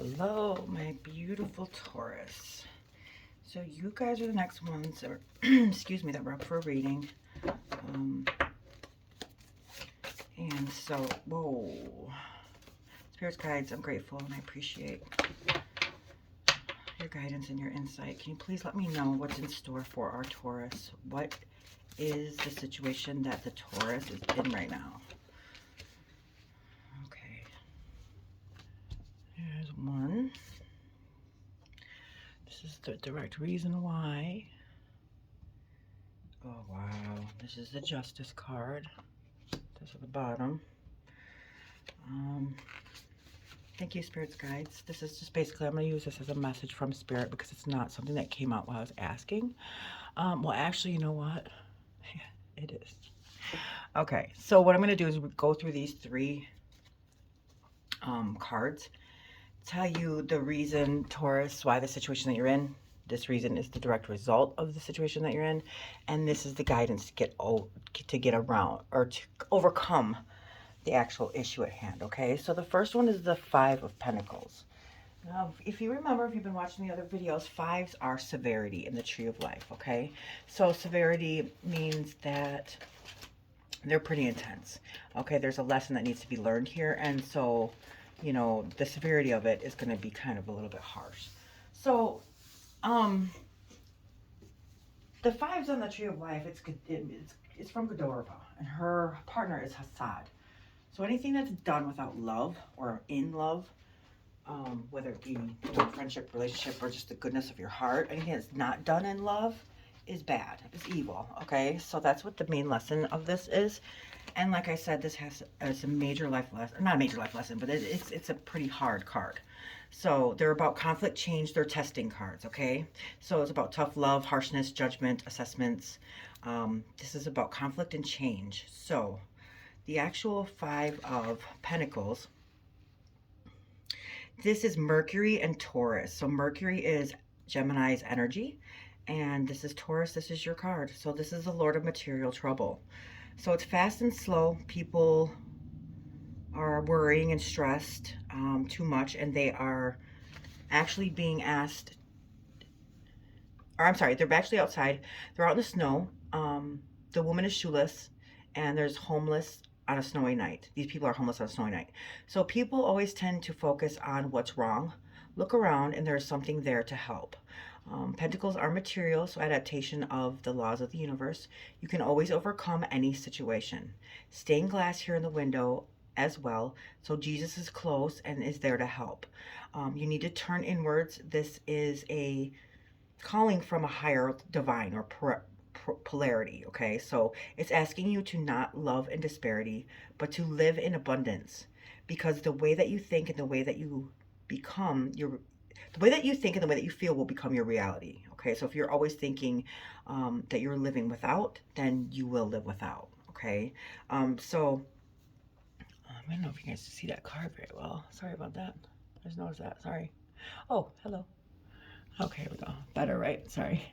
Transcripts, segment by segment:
Hello, my beautiful Taurus. So you guys are the next ones that are, excuse me, that were up for a reading. And so, whoa. Spirit's guides, I'm grateful and I appreciate your guidance and your insight. Can you please let me know what's in store for our Taurus? What is the situation that the Taurus is in right now? Okay. Here's one. This is the direct reason why. Oh, wow. This is the Justice card. This at the bottom. Thank you, Spirit's guides. This is just basically, I'm going to use this as a message from Spirit because it's not something that came out while I was asking. Well, actually, you know what? It is. Okay, so what I'm going to do is go through these three cards, tell you the reason, Taurus, why the situation that you're in. This reason is the direct result of the situation that you're in, and this is the guidance to get around or to overcome the actual issue at hand. Okay, so the first one is the Five of Pentacles. Now, if you remember, if you've been watching the other videos, fives are severity in the tree of life. Okay, so severity means that they're pretty intense. Okay, there's a lesson that needs to be learned here, and so, you know, the severity of it is going to be kind of a little bit harsh. So the fives on the tree of life, it's from Godorova, and her partner is Hassad. So anything that's done without love or in love, whether it be friendship, relationship, or just the goodness of your heart, anything that's not done in love is bad, is evil. Okay, so that's what the main lesson of this is. And like I said, this has a major life lesson, not a major life lesson, but it's a pretty hard card. So they're about conflict, change, they're testing cards, okay? So it's about tough love, harshness, judgment, assessments. This is about conflict and change. So the actual Five of Pentacles, this is Mercury and Taurus. So Mercury is Gemini's energy, and this is Taurus, this is your card. So this is the Lord of Material Trouble. So it's fast and slow. People are worrying and stressed too much, and they are actually being asked, or I'm sorry, they're actually outside. They're out in the snow. The woman is shoeless, and there's homeless on a snowy night. These people are homeless on a snowy night. So people always tend to focus on what's wrong. Look around, and there's something there to help. Pentacles are material, so adaptation of the laws of the universe. You can always overcome any situation. Stained glass here in the window as well. So Jesus is close and is there to help. You need to turn inwards. This is a calling from a higher divine or polarity. Okay, so it's asking you to not love in disparity, but to live in abundance, because the way that you think and the way that you become your the way that you think and the way that you feel will become your reality. Okay, so if you're always thinking that you're living without, then you will live without. Okay, so I don't know if you guys see that card very well. Sorry about that. I just noticed that. Sorry. Oh, hello. Okay, here we go. Better, right? Sorry.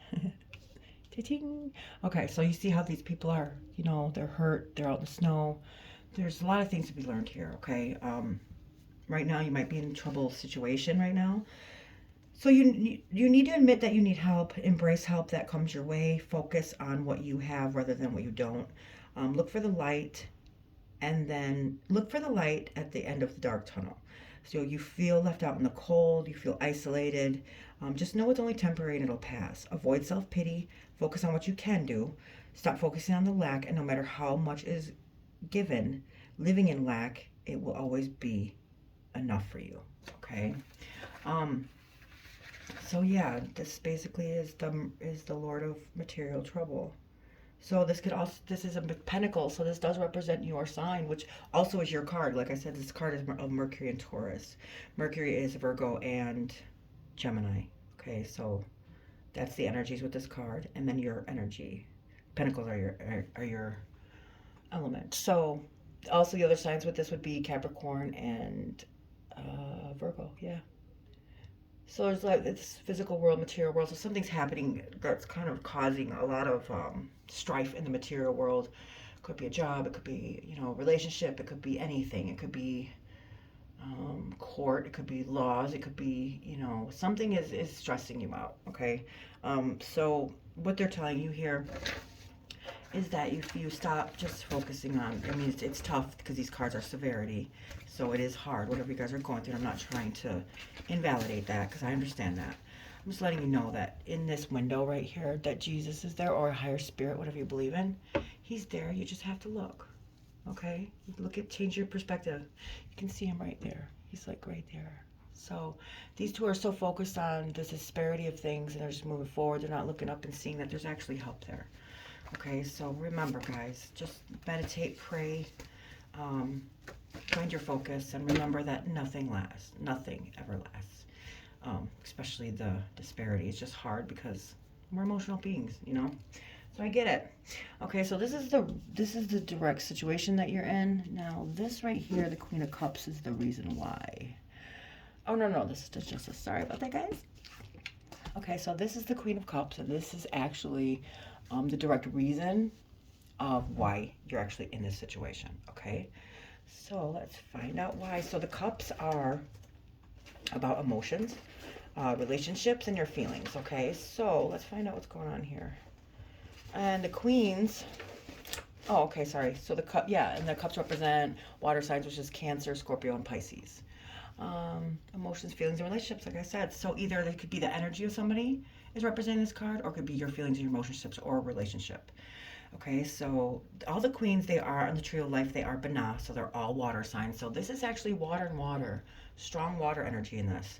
Ting. Okay, so you see how these people are, you know, they're hurt, they're out in the snow. There's a lot of things to be learned here, okay? Right now you might be in a trouble situation right now. So you need to admit that you need help, embrace help that comes your way, focus on what you have rather than what you don't. Look for the light, and then look for the light at the end of the dark tunnel. So you feel left out in the cold, you feel isolated. Just know it's only temporary and it'll pass. Avoid self-pity, focus on what you can do. Stop focusing on the lack, and no matter how much is given, living in lack, it will always be enough for you, okay? So yeah, this basically is the Lord of Material Trouble. So this is a pentacle, so this does represent your sign, which also is your card. Like I said, this card is of Mercury and Taurus. Mercury is Virgo and Gemini. Okay, so that's the energies with this card, and then your energy. Pentacles are your element. So also the other signs with this would be Capricorn and Virgo. Yeah. So there's like it's physical world, material world. So something's happening that's kind of causing a lot of strife in the material world. Could be a job, it could be, you know, a relationship, it could be anything. It could be court, it could be laws, it could be, you know, something is stressing you out, okay? So what they're telling you here is that if you stop just focusing on, I mean, it's tough because these cards are severity, so it is hard, whatever you guys are going through. I'm not trying to invalidate that because I understand that. I'm just letting you know that in this window right here, that Jesus is there, or a higher spirit, whatever you believe in, he's there. You just have to look, okay? Look at, change your perspective. You can see him right there. He's like right there. So these two are so focused on this disparity of things, and they're just moving forward. They're not looking up and seeing that there's actually help there. Okay, so remember, guys, just meditate, pray, find your focus, and remember that nothing lasts. Nothing ever lasts. Especially the disparity. It's just hard because we're emotional beings, you know. So I get it. Okay, so this is the direct situation that you're in. Now this right here, the Queen of Cups, is the reason why. Oh no, this is the Justice. Sorry about that, guys. Okay, so this is the Queen of Cups, and this is actually the direct reason of why you're actually in this situation. Okay, so let's find out why. So the cups are about emotions, relationships, and your feelings. Okay, so let's find out what's going on here. And the queens, oh, okay, sorry. So the cup, yeah, and the cups represent water signs, which is Cancer, Scorpio, and Pisces. Emotions, feelings, and relationships, like I said. So either it could be the energy of somebody is representing this card, or it could be your feelings and your relationships or relationship. Okay, so all the queens, they are on the Tree of Life, they are Bana, so they're all water signs. So this is actually water and water, strong water energy in this.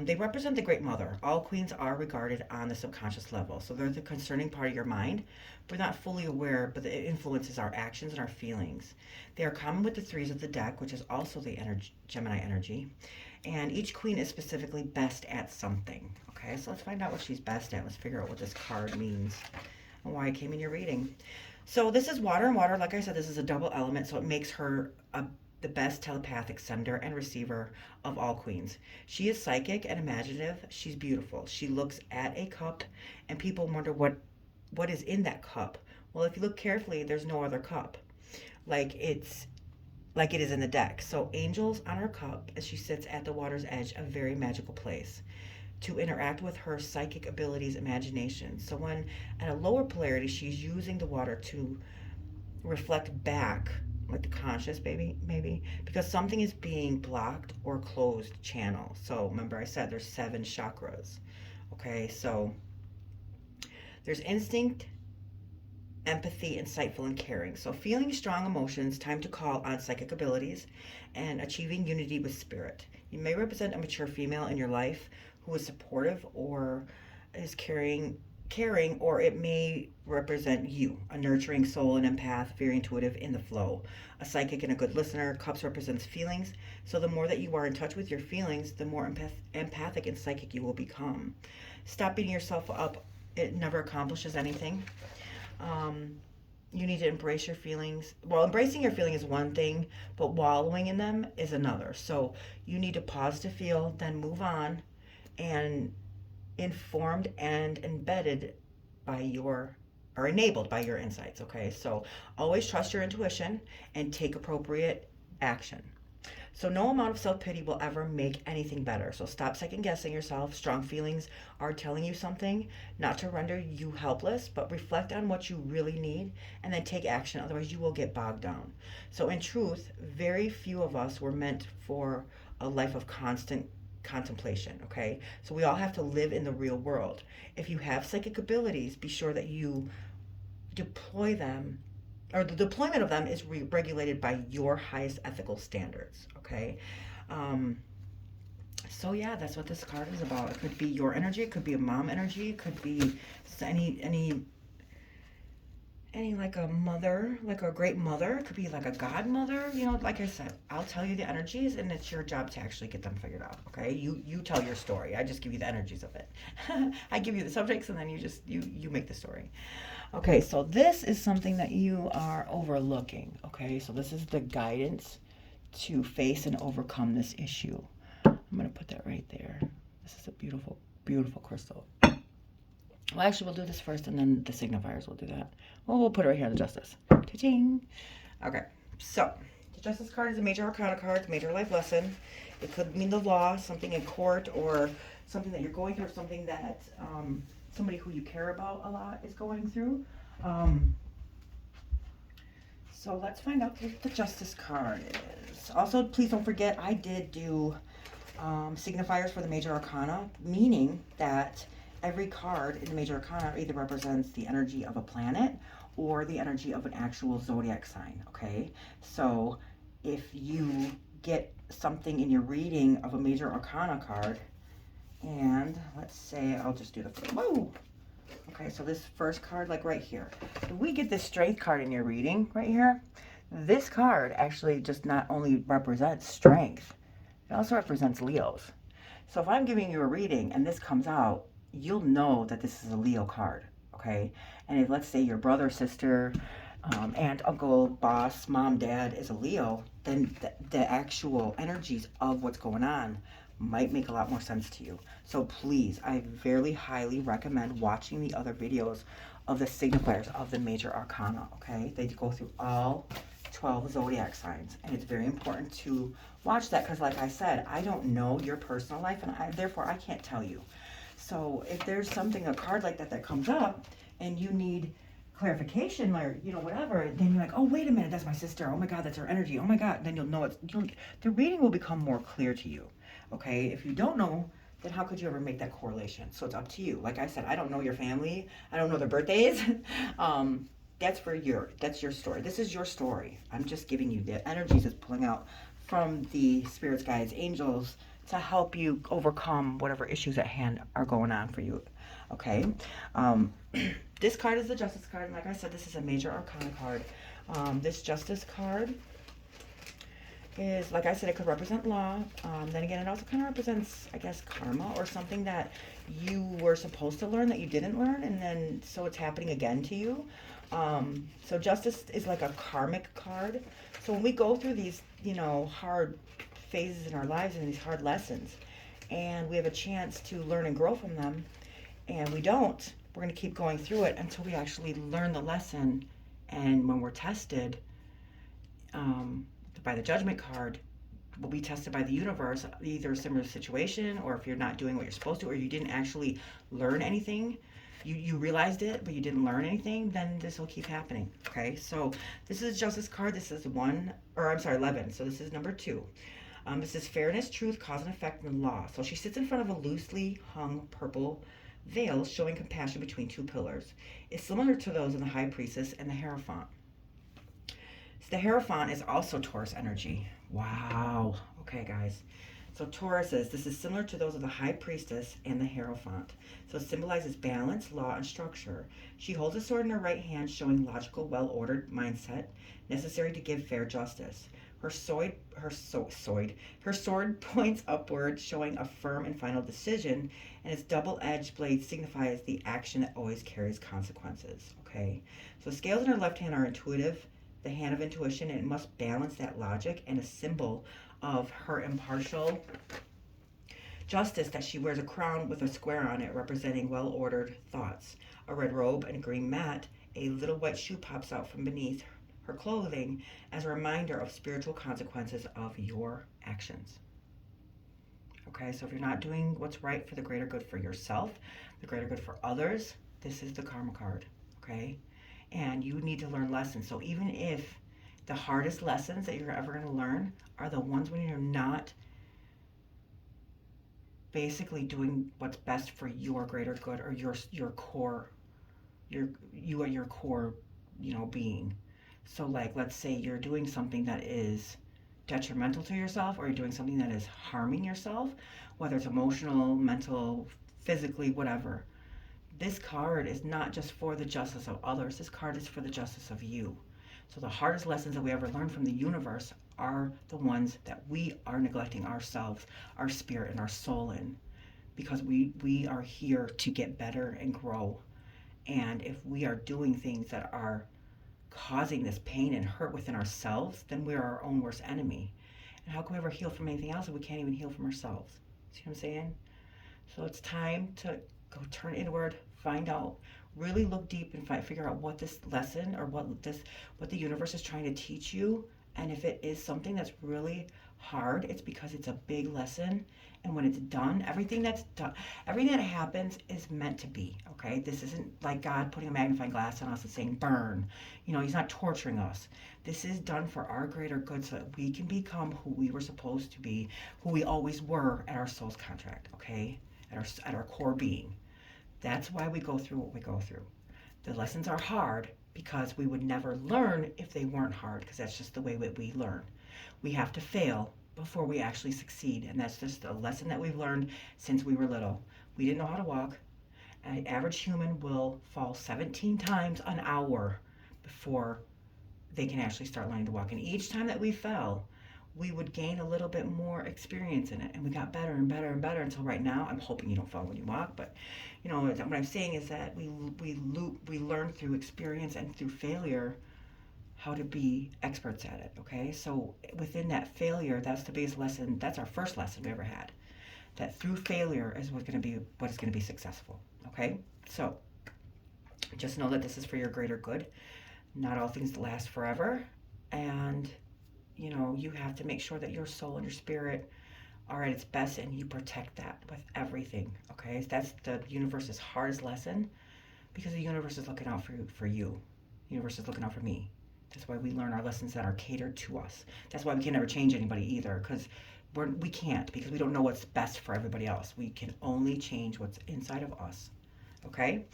They represent the Great Mother. All queens are regarded on the subconscious level. So they're the concerning part of your mind. We're not fully aware, but it influences our actions and our feelings. They are common with the threes of the deck, which is also the energy, Gemini energy. And each queen is specifically best at something. Okay, so let's find out what she's best at. Let's figure out what this card means and why it came in your reading. So this is water and water. Like I said, this is a double element, so it makes her the best telepathic sender and receiver of all queens. She is psychic and imaginative. She's beautiful. She looks at a cup and people wonder what is in that cup. Well, if you look carefully, there's no other cup. Like it is in the deck. So angels on her cup as she sits at the water's edge, a very magical place to interact with her psychic abilities, imagination. So when at a lower polarity, she's using the water to reflect back, like the conscious, maybe, because something is being blocked or closed channel. So remember I said there's 7 chakras. Okay, so there's instinct, empathy, insightful, and caring. So feeling strong emotions, time to call on psychic abilities, and achieving unity with spirit. You may represent a mature female in your life who is supportive or is caring, or it may represent you, a nurturing soul, an empath, very intuitive, in the flow, a psychic and a good listener. Cups represents feelings, so the more that you are in touch with your feelings, the more empathic and psychic you will become. Stop beating yourself up. It never accomplishes anything. You need to embrace your feelings. Well, embracing your feeling is one thing, but wallowing in them is another. So you need to pause to feel, then move on, and informed and embedded by your, or enabled by your insights. Okay, so always trust your intuition and take appropriate action. So no amount of self-pity will ever make anything better. So stop second-guessing yourself. Strong feelings are telling you something, not to render you helpless, but reflect on what you really need and then take action. Otherwise, you will get bogged down. So in truth, very few of us were meant for a life of constant contemplation. Okay, so we all have to live in the real world. If you have psychic abilities, be sure that you deploy them, or the deployment of them is regulated by your highest ethical standards. Okay, so yeah, that's what this card is about. It could be your energy, it could be a mom energy, it could be any like a mother, like a great mother. It could be like a godmother. You know, like I said, I'll tell you the energies, and it's your job to actually get them figured out. Okay, you tell your story. I just give you the energies of it. I give you the subjects, and then you make the story. Okay, so this is something that you are overlooking. Okay, so this is the guidance to face and overcome this issue. I'm gonna put that right there. This is a beautiful, beautiful crystal. Well, actually, we'll do this first, and then the signifiers will do that. Well, we'll put it right here on the Justice. Ta-ching! Okay, so The Justice card is a major arcana card, major life lesson. It could mean the law, something in court, or something that you're going through, something that somebody who you care about a lot is going through. So let's find out what the Justice card is. Also, please don't forget, I did do signifiers for the major arcana, meaning that every card in the major arcana either represents the energy of a planet or the energy of an actual zodiac sign, okay? So if you get something in your reading of a major arcana card, and let's say I'll just do the first, whoa! Okay, so this first card, like right here, if we get this strength card in your reading right here, this card actually just not only represents strength, it also represents Leos. So if I'm giving you a reading and this comes out, you'll know that this is a Leo card, okay? And if, let's say, your brother, sister, aunt, uncle, boss, mom, dad is a Leo, then the actual energies of what's going on might make a lot more sense to you. So please, I very highly recommend watching the other videos of the signifiers of the major arcana, okay? They go through all 12 zodiac signs, and it's very important to watch that because, like I said, I don't know your personal life, and therefore I can't tell you. So if there's something, a card like that comes up, and you need clarification or whatever, then you're like, oh, wait a minute, that's my sister. Oh my God, that's her energy. Oh my God, then you'll know the reading will become more clear to you. Okay, if you don't know, then how could you ever make that correlation? So it's up to you. Like I said, I don't know your family. I don't know their birthdays. That's your story. This is your story. I'm just giving you the energies it's pulling out from the spirits, guides, angels to help you overcome whatever issues at hand are going on for you. Okay. This card is the Justice card. And like I said, this is a major arcana card. This Justice card is, like I said, it could represent law. Then again, it also kind of represents, I guess, karma or something that you were supposed to learn that you didn't learn, and then so it's happening again to you. So Justice is like a karmic card. So when we go through these, hard phases in our lives and these hard lessons, and we have a chance to learn and grow from them, and we don't, we're going to keep going through it until we actually learn the lesson. And when we're tested, by the Judgment card, will be tested by the universe, either a similar situation, or if you're not doing what you're supposed to, or you didn't actually learn anything, you realized it, but you didn't learn anything, then this will keep happening, okay? So this is Justice card. This is 11. So this is number 2. This is fairness, truth, cause and effect, and law. So she sits in front of a loosely hung purple veil showing compassion between two pillars. It's similar to those in the High Priestess and the Hierophant. The Hierophant is also Taurus energy. Wow. Okay, guys. So Taurus this is similar to those of the High Priestess and the Hierophant. So it symbolizes balance, law, and structure. She holds a sword in her right hand, showing logical, well-ordered mindset necessary to give fair justice. Her sword points upward, showing a firm and final decision, and its double-edged blade signifies the action that always carries consequences. Okay. So the scales in her left hand are intuitive, the hand of intuition, and it must balance that logic, and a symbol of her impartial justice that she wears a crown with a square on it representing well-ordered thoughts. A red robe and a green mat, a little white shoe pops out from beneath her clothing as a reminder of spiritual consequences of your actions. Okay, so if you're not doing what's right for the greater good for yourself, the greater good for others, this is the karma card, okay? And you need to learn lessons. So even if the hardest lessons that you're ever going to learn are the ones when you're not basically doing what's best for your greater good or your core, your core, being. So like, let's say you're doing something that is detrimental to yourself, or you're doing something that is harming yourself, whether it's emotional, mental, physically, whatever. This card is not just for the justice of others. This card is for the justice of you. So the hardest lessons that we ever learn from the universe are the ones that we are neglecting ourselves, our spirit, and our soul in. Because we are here to get better and grow. And if we are doing things that are causing this pain and hurt within ourselves, then we're our own worst enemy. And how can we ever heal from anything else if we can't even heal from ourselves? See what I'm saying? So it's time to go turn inward, find out, really look deep and figure out what this lesson or what the universe is trying to teach you And if it is something that's really hard, it's because it's a big lesson. And when it's done, everything that's done, everything that happens is meant to be. Okay, this isn't like God putting a magnifying glass on us and saying burn. You know, He's not torturing us. This is done for our greater good, so that we can become who we were supposed to be, who we always were at our soul's contract. Okay, at our core being. That's why we go through what we go through. The lessons are hard because we would never learn if they weren't hard, because that's just the way that we learn. We have to fail before we actually succeed, and that's just a lesson that we've learned since we were little. We didn't know how to walk. An average human will fall 17 times an hour before they can actually start learning to walk. And each time that we fell, we would gain a little bit more experience in it, and we got better and better and better until right now. I'm hoping you don't fall when you walk, but you know what I'm saying is that we learn through experience and through failure how to be experts at it. Okay, so within that failure, that's the biggest lesson. That's our first lesson we ever had. That through failure is what's going to be what is going to be successful. Okay, so just know that this is for your greater good. Not all things last forever, and you know, you have to make sure that your soul and your spirit are at its best, and you protect that with everything. Okay, that's the universe's hardest lesson, because the universe is looking out for you. The universe is looking out for me. That's why we learn our lessons that are catered to us. That's why we can never change anybody either, because we can't, because we don't know what's best for everybody else. We can only change what's inside of us. Okay.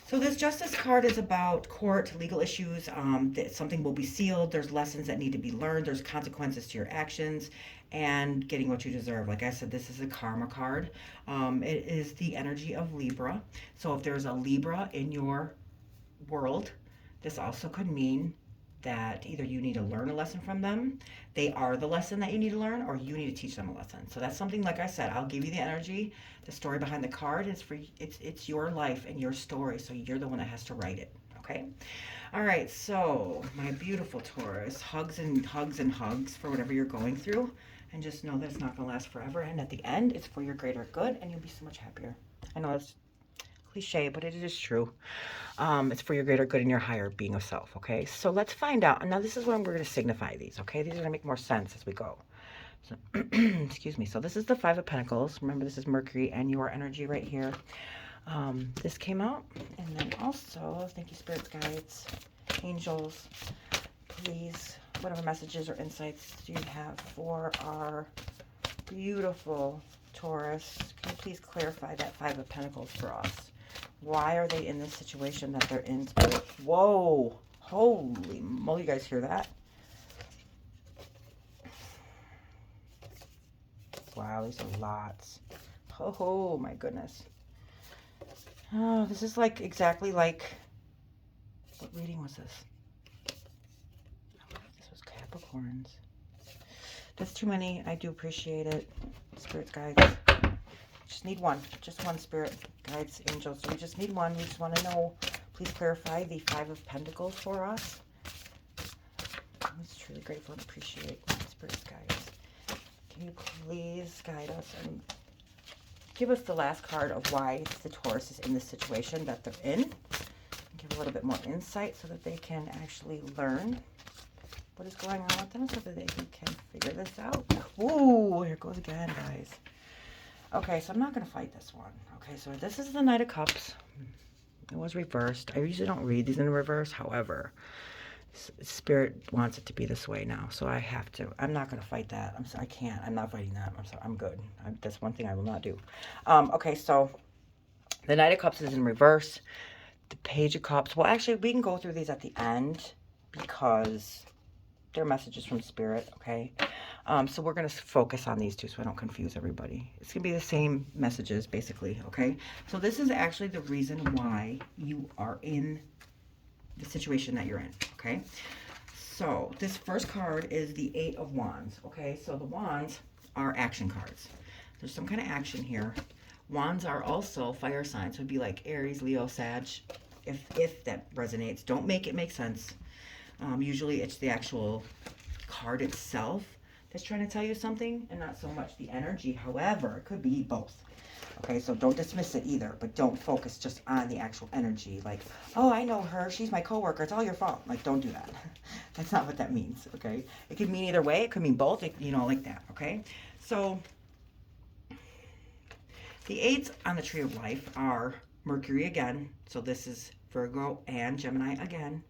So this Justice card is about court, legal issues. That something will be sealed. There's lessons that need to be learned. There's consequences to your actions and getting what you deserve. Like I said, this is a karma card. It is the energy of Libra. So if there's a Libra in your world, this also could mean that either you need to learn a lesson from them, they are the lesson that you need to learn, or you need to teach them a lesson. So that's something, like I said, I'll give you the energy, the story behind the card. It's your life and your story, so you're the one that has to write it. Okay. All right. So my beautiful Taurus, hugs and hugs and hugs for whatever you're going through, and just know that it's not going to last forever. And at the end, it's for your greater good, and you'll be so much happier. I know it's cliche, but it is true. It's for your greater good and your higher being of self. Okay, so let's find out. Now this is when we're going to signify these. Okay, these are going to make more sense as we go. So excuse me. So this is the Five of Pentacles. Remember, this is Mercury and your energy right here. This came out, and then also thank you, spirits, guides, angels. Please, whatever messages or insights do you have for our beautiful Taurus, can you please clarify that Five of Pentacles for us? Why are they in this situation that they're in? Whoa, holy moly, you guys hear that? Wow, these are lots. Oh my goodness. Oh, this is like exactly like, what reading was this? This was Capricorns. That's too many. I do appreciate it. Spirits, guides. Just need one. Just one, spirit, guides, angels. So we just need one. We just want to know. Please clarify the Five of Pentacles for us. I'm just truly grateful and appreciate spirits, guides. Can you please guide us and give us the last card of why the Taurus is in this situation that they're in? Give a little bit more insight so that they can actually learn what is going on with them, so that they can figure this out. Ooh, here it goes again, guys. Okay, so I'm not going to fight this one. Okay, so this is the Knight of Cups. It was reversed. I usually don't read these in reverse. However, Spirit wants it to be this way now, so I have to. I'm not going to fight that. I'm sorry, I can't. I'm not fighting that. I'm sorry. I'm good. That's one thing I will not do. Okay, so the Knight of Cups is in reverse. The Page of Cups. Well, actually, we can go through these at the end because they're messages from Spirit, okay? So we're going to focus on these two so I don't confuse everybody. It's going to be the same messages, basically, okay? So this is actually the reason why you are in the situation that you're in, okay? So this first card is the Eight of Wands, okay? So the Wands are action cards. There's some kind of action here. Wands are also fire signs. So it'd be like Aries, Leo, Sag, if that resonates. Don't make it make sense. Usually it's the actual card itself that's trying to tell you something and not so much the energy. However, it could be both. Okay, so don't dismiss it either, but don't focus just on the actual energy. Like, oh, I know her, she's my coworker, it's all your fault. Like, don't do that. That's not what that means, okay? It could mean either way, it could mean both, you know, like that, okay? So, the eights on the tree of life are Mercury again, so this is Virgo and Gemini again.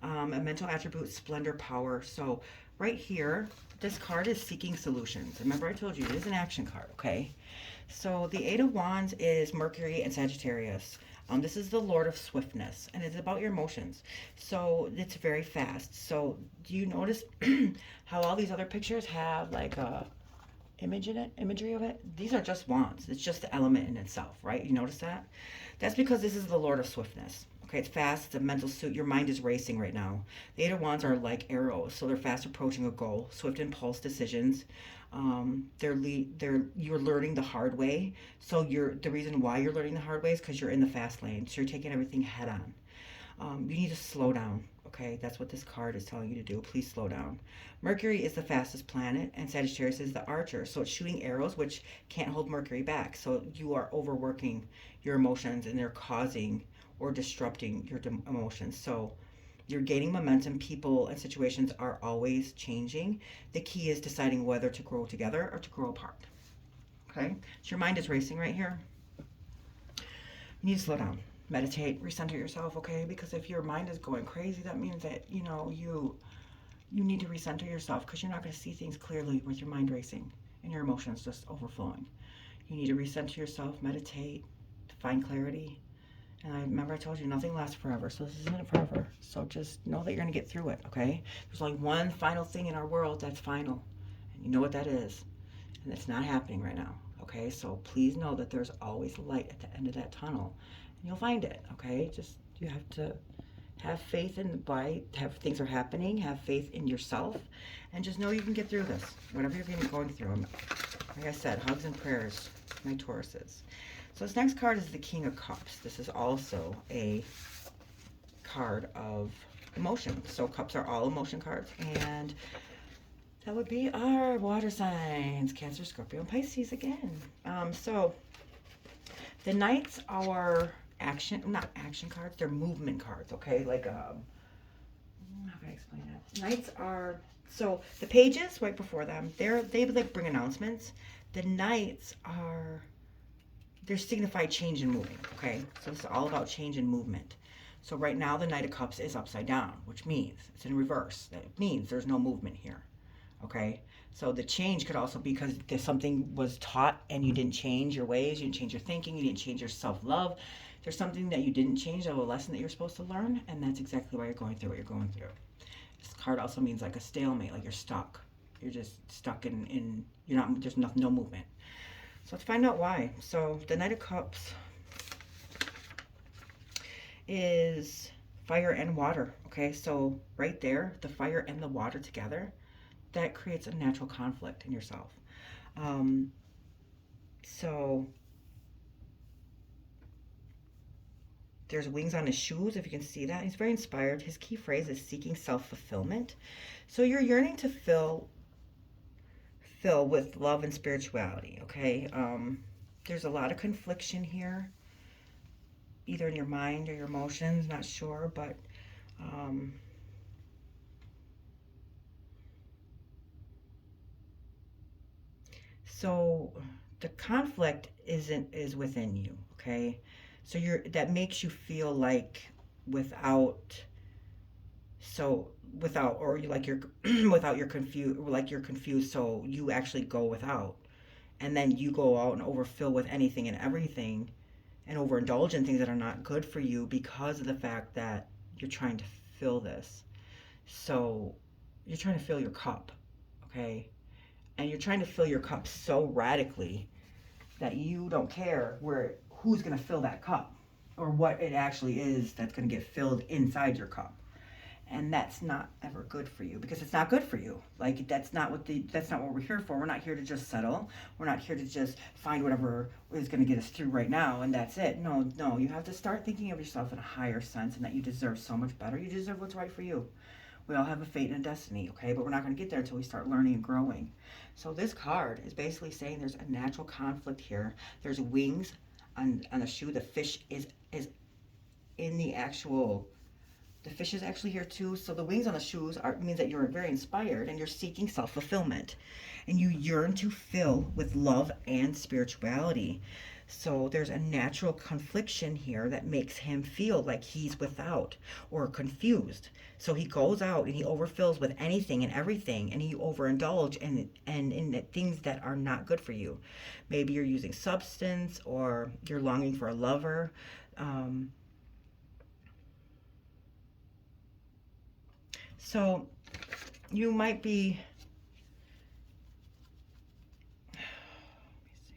A mental attribute, splendor, power. So, right here, this card is seeking solutions. Remember, I told you it is an action card, okay? So the Eight of Wands is Mercury and Sagittarius. This is the Lord of Swiftness, and it's about your emotions. So it's very fast. So do you notice how all these other pictures have like a imagery of it? These are just wands. It's just the element in itself, right? You notice that? That's because this is the Lord of Swiftness. Okay, it's fast. It's a mental suit. Your mind is racing right now. The Eight of Wands are like arrows, so they're fast approaching a goal. Swift impulse decisions. You're learning the hard way. So the reason why you're learning the hard way is because you're in the fast lane. So you're taking everything head on. You need to slow down. Okay, that's what this card is telling you to do. Please slow down. Mercury is the fastest planet, and Sagittarius is the archer. So it's shooting arrows, which can't hold Mercury back. So you are overworking your emotions, and they're causing or disrupting your emotions. So you're gaining momentum. People and situations are always changing. The key is deciding whether to grow together or to grow apart. Okay? So your mind is racing right here. You need to slow down. Meditate, recenter yourself, okay? Because if your mind is going crazy, that means that, you know, you need to recenter yourself because you're not going to see things clearly with your mind racing and your emotions just overflowing. You need to recenter yourself, meditate, find clarity. And I told you nothing lasts forever, so this isn't forever. So just know that you're going to get through it, okay? There's only one final thing in our world that's final, and you know what that is, and it's not happening right now, okay? So please know that there's always light at the end of that tunnel, and you'll find it, okay? Just you have to have faith in why things are happening, have faith in yourself, and just know you can get through this, whatever you're going through. And like I said, hugs and prayers, my Tauruses. So this next card is the King of Cups. This is also a card of emotion. So cups are all emotion cards. And that would be our water signs, Cancer, Scorpio, and Pisces again. So the Knights are not action cards, they're movement cards, okay? Like, how can I explain that? Knights are, so the pages right before them, they like bring announcements. The Knights are, they signify change and moving, okay? So it's all about change and movement. So right now the Knight of Cups is upside down, which means it's in reverse. That means there's no movement here, okay? So the change could also be because something was taught and you didn't change your ways, you didn't change your thinking, you didn't change your self-love. There's something that you didn't change, a lesson that you're supposed to learn, and that's exactly why you're going through what you're going through. This card also means like a stalemate, like you're stuck. You're just stuck in you're not, there's no movement. So let's find out why. So the Knight of Cups is fire and water, okay? So right there, the fire and the water together, that creates a natural conflict in yourself. So there's wings on his shoes, if you can see that. He's very inspired. His key phrase is seeking self-fulfillment. So you're yearning to fill with love and spirituality, okay? There's a lot of confliction here, either in your mind or your emotions, not sure, but so the conflict is within you, okay? So that makes you feel like or you like you're without you're confused, so you actually go without, and then you go out and overfill with anything and everything and overindulge in things that are not good for you because of the fact that you're trying to fill this. So you're trying to fill your cup, okay? And you're trying to fill your cup so radically that you don't care who's going to fill that cup or what it actually is that's going to get filled inside your cup. And that's not ever good for you because it's not good for you. Like that's not what we're here for. We're not here to just settle. We're not here to just find whatever is going to get us through right now and that's it. No, you have to start thinking of yourself in a higher sense and that you deserve so much better. You deserve what's right for you. We all have a fate and a destiny, okay? But we're not going to get there until we start learning and growing. So this card is basically saying there's a natural conflict here. There's wings on the shoe. The fish is in the actual... The fish is actually here too. So the wings on the shoes means that you're very inspired and you're seeking self-fulfillment. And you yearn to fill with love and spirituality. So there's a natural confliction here that makes him feel like he's without or confused. So he goes out and he overfills with anything and everything, and he overindulge in things that are not good for you. Maybe you're using substance, or you're longing for a lover. So you might be, let me see.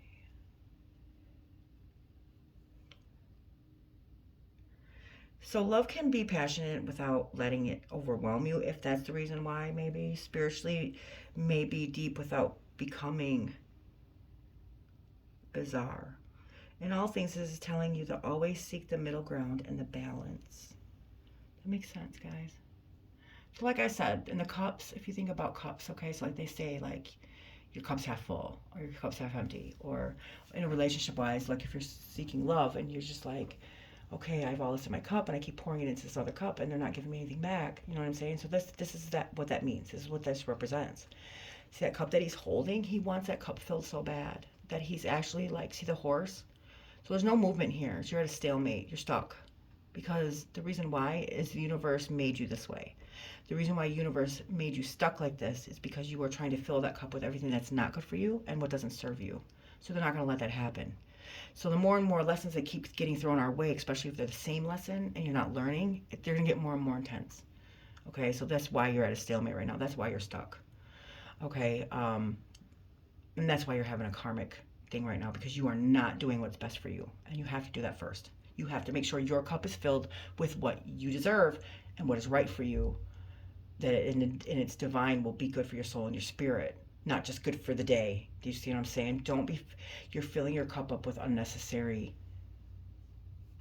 So love can be passionate without letting it overwhelm you, if that's the reason why. Maybe spiritually, maybe deep without becoming bizarre. In all things, this is telling you to always seek the middle ground and the balance. That makes sense, guys. So like I said, in the cups, if you think about cups, okay, so like they say, like, your cup's half full or your cup's half empty. Or in a relationship wise, like if you're seeking love and you're just like, okay, I have all this in my cup and I keep pouring it into this other cup and they're not giving me anything back. You know what I'm saying? So this is what that means. This is what this represents. See that cup that he's holding? He wants that cup filled so bad that he's actually like, see the horse? So there's no movement here. So you're at a stalemate. You're stuck. Because the reason why is the universe made you this way. The reason why the universe made you stuck like this is because you are trying to fill that cup with everything that's not good for you and what doesn't serve you. So they're not going to let that happen. So the more and more lessons that keep getting thrown our way, especially if they're the same lesson and you're not learning, they're going to get more and more intense. Okay, so that's why you're at a stalemate right now. That's why you're stuck. Okay, and that's why you're having a karmic thing right now, because you are not doing what's best for you. And you have to do that first. You have to make sure your cup is filled with what you deserve and what is right for you, that in its divine will be good for your soul and your spirit, not just good for the day. Do you see what I'm saying? You're filling your cup up with unnecessary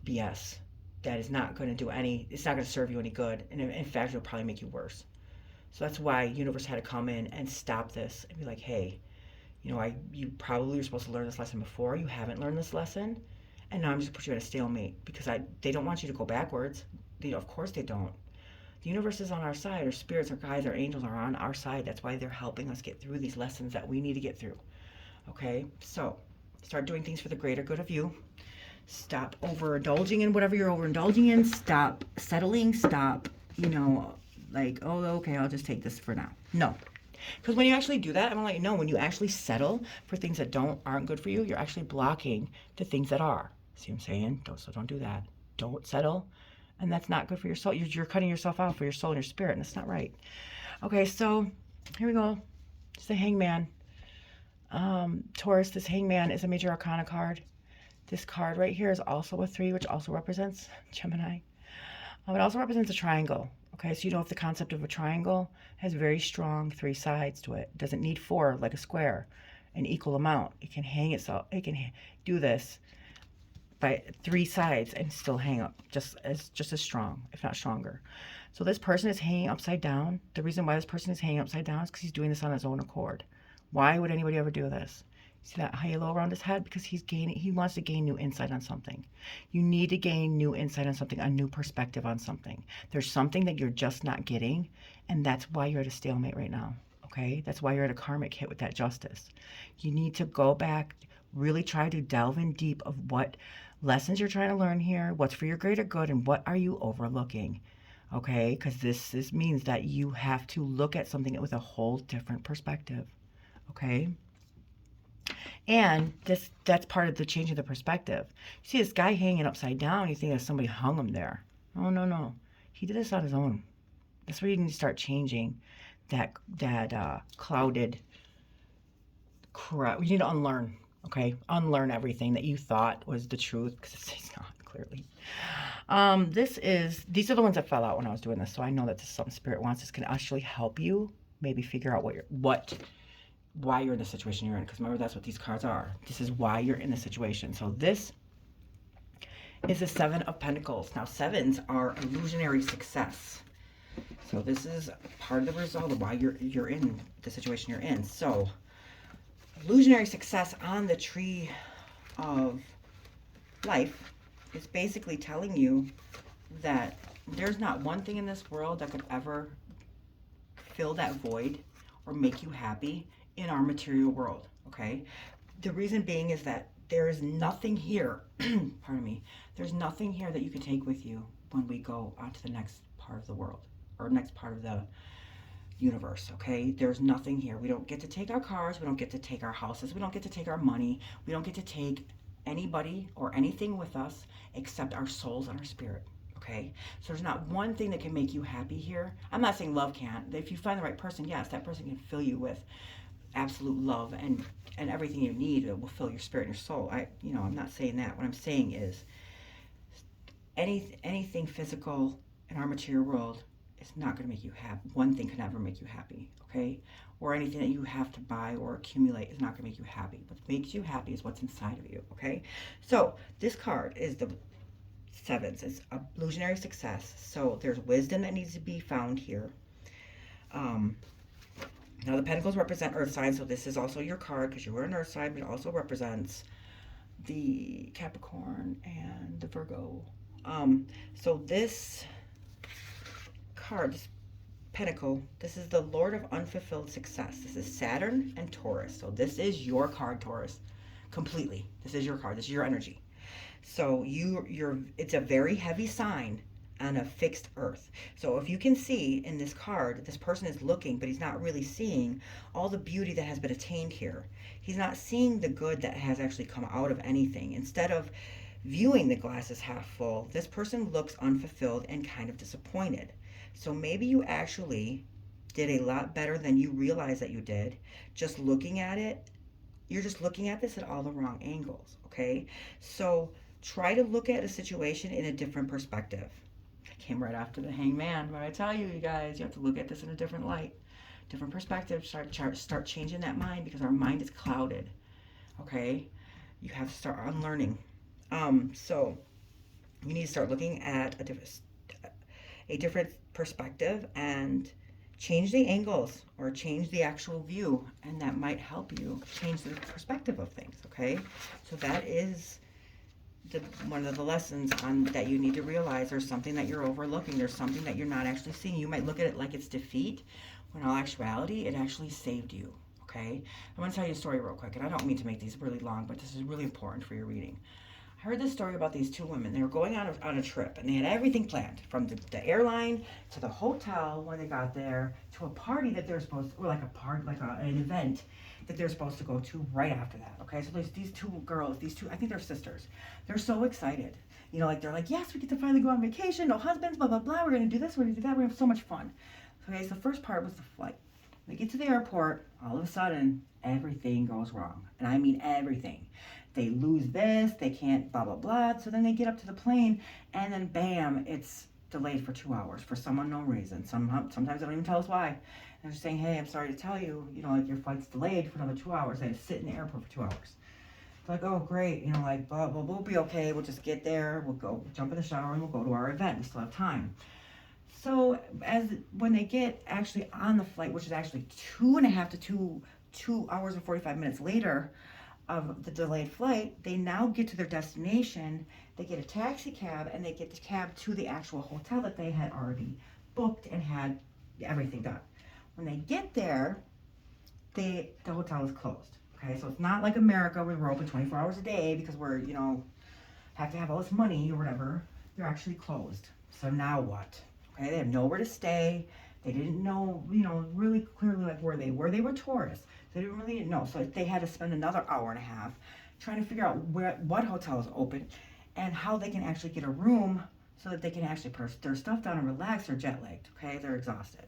BS that is not going to do it's not going to serve you any good. And in fact, it'll probably make you worse. So that's why universe had to come in and stop this and be like, hey, you know, you probably were supposed to learn this lesson before. You haven't learned this lesson. And now I'm just put you at a stalemate because they don't want you to go backwards. Of course they don't. The universe is on our side. Our spirits, our guides, our angels are on our side. That's why they're helping us get through these lessons that we need to get through. Okay? So start doing things for the greater good of you. Stop overindulging in whatever you're overindulging in. Stop settling. Stop, like, oh, okay, I'll just take this for now. No. Because when you actually do that, I'm going to let you know, when you actually settle for things that aren't good for you, you're actually blocking the things that are. See what I'm saying? Don't do that. Don't settle. And that's not good for your soul. You're cutting yourself out for your soul and your spirit, and it's not right. Okay, so here we go. It's the Hangman. Taurus, this Hangman is a major arcana card. This card right here is also a 3, which also represents Gemini. It also represents a triangle. Okay, so you know if the concept of a triangle has very strong 3 sides to it. It doesn't need 4 like a square, an equal amount. It can hang itself. It can do this by 3 sides and still hang up just as strong, if not stronger. So this person is hanging upside down. The reason why this person is hanging upside down is because he's doing this on his own accord. Why would anybody ever do this? See that halo around his head? Because he wants to gain new insight on something. You need to gain new insight on something, a new perspective on something. There's something that you're just not getting, and that's why you're at a stalemate right now. Okay? That's why you're at a karmic hit with that justice. You need to go back, really try to delve in deep of what lessons you're trying to learn here, what's for your greater good, and what are you overlooking. Okay? Because this means that you have to look at something with a whole different perspective. Okay? And that's part of the change of the perspective. You see this guy hanging upside down, you think that somebody hung him there. Oh, no. He did this on his own. That's where you need to start changing that clouded crap. You need to unlearn, okay? Unlearn everything that you thought was the truth, because it's not, clearly. These are the ones that fell out when I was doing this, so I know that this is something Spirit wants. This can actually help you maybe figure out why you're in the situation you're in, because remember, that's what these cards are. This is why you're in the situation. So this is the 7 of Pentacles. Now 7s are illusionary success. So this is part of the result of why you're in the situation you're in. So illusionary success on the tree of life is basically telling you that there's not one thing in this world that could ever fill that void or make you happy in our material world, okay? The reason being is that there is nothing here, pardon me, there's nothing here that you can take with you when we go on to the next part of the world or next part of the universe, okay? There's nothing here. We don't get to take our cars, we don't get to take our houses, we don't get to take our money, we don't get to take anybody or anything with us except our souls and our spirit, okay? So there's not one thing that can make you happy here. I'm not saying love can't. If you find the right person, yes, that person can fill you with absolute love and everything you need. It will fill your spirit and your soul. I'm not saying that. What I'm saying is anything physical in our material world is not going to make you happy. One thing can never make you happy, okay? Or anything that you have to buy or accumulate is not going to make you happy. What makes you happy is what's inside of you, okay? So this card is the sevens. It's a illusionary success. So there's wisdom that needs to be found here. Now the pentacles represent earth signs, so this is also your card because you were an earth sign, but it also represents the Capricorn and the Virgo. So this card, this pentacle, this is the Lord of unfulfilled success. This is Saturn and Taurus. So this is your card, Taurus. Completely. This is your card. This is your energy. So it's a very heavy sign on a fixed earth. So if you can see in this card, this person is looking, but he's not really seeing all the beauty that has been attained here. He's not seeing the good that has actually come out of anything. Instead of viewing the glass as half full, this person looks unfulfilled and kind of disappointed. So maybe you actually did a lot better than you realize that you did. Just looking at it, you're just looking at this at all the wrong angles, okay? So try to look at a situation in a different perspective. I came right after the Hangman. When I tell you, you guys, you have to look at this in a different light, different perspective. Start changing that mind because our mind is clouded, okay? You have to start unlearning. So you need to start looking at a different perspective and change the angles or change the actual view, and that might help you change the perspective of things, okay? So that is one of the lessons that you need to realize. There's something that you're overlooking. There's something that you're not actually seeing. You might look at it like it's defeat, when in all actuality, it actually saved you, okay? I'm going to tell you a story real quick, and I don't mean to make these really long, but this is really important for your reading. I heard this story about these two women. They were going on a trip, and they had everything planned, from the airline to the hotel when they got there to a party that they're supposed to, or like a party, like an event that they're supposed to go to right after that. Okay, so there's these two girls, I think they're sisters. They're so excited. They're like, yes, we get to finally go on vacation. No husbands, blah blah blah. We're gonna do this. We're gonna do that. We're gonna have so much fun. Okay, so the first part was the flight. They get to the airport. All of a sudden, everything goes wrong, and I mean everything. They lose this, they can't blah, blah, blah. So then they get up to the plane, and then bam, it's delayed for 2 hours for some unknown reason. Sometimes they don't even tell us why. They're just saying, hey, I'm sorry to tell you, your flight's delayed for another 2 hours. They had to sit in the airport for 2 hours. It's like, oh, great, blah, blah, we'll be okay. We'll just get there. We'll go jump in the shower, and we'll go to our event. We still have time. So when they get actually on the flight, which is actually 2.5 to 2 hours and 45 minutes later, of the delayed flight, they now get to their destination. They get a taxi cab, and they get the cab to the actual hotel that they had already booked and had everything done. When they get there, the hotel is closed. Okay, so it's not like America where we're open 24 hours a day because we're have to have all this money or whatever. They're actually closed. So now what? Okay, they have nowhere to stay. They didn't know, really clearly like where they were. They were tourists. They didn't really know. So they had to spend another hour and a half trying to figure out what hotel is open and how they can actually get a room so that they can actually put their stuff down and relax. They're jet lagged, okay? They're exhausted.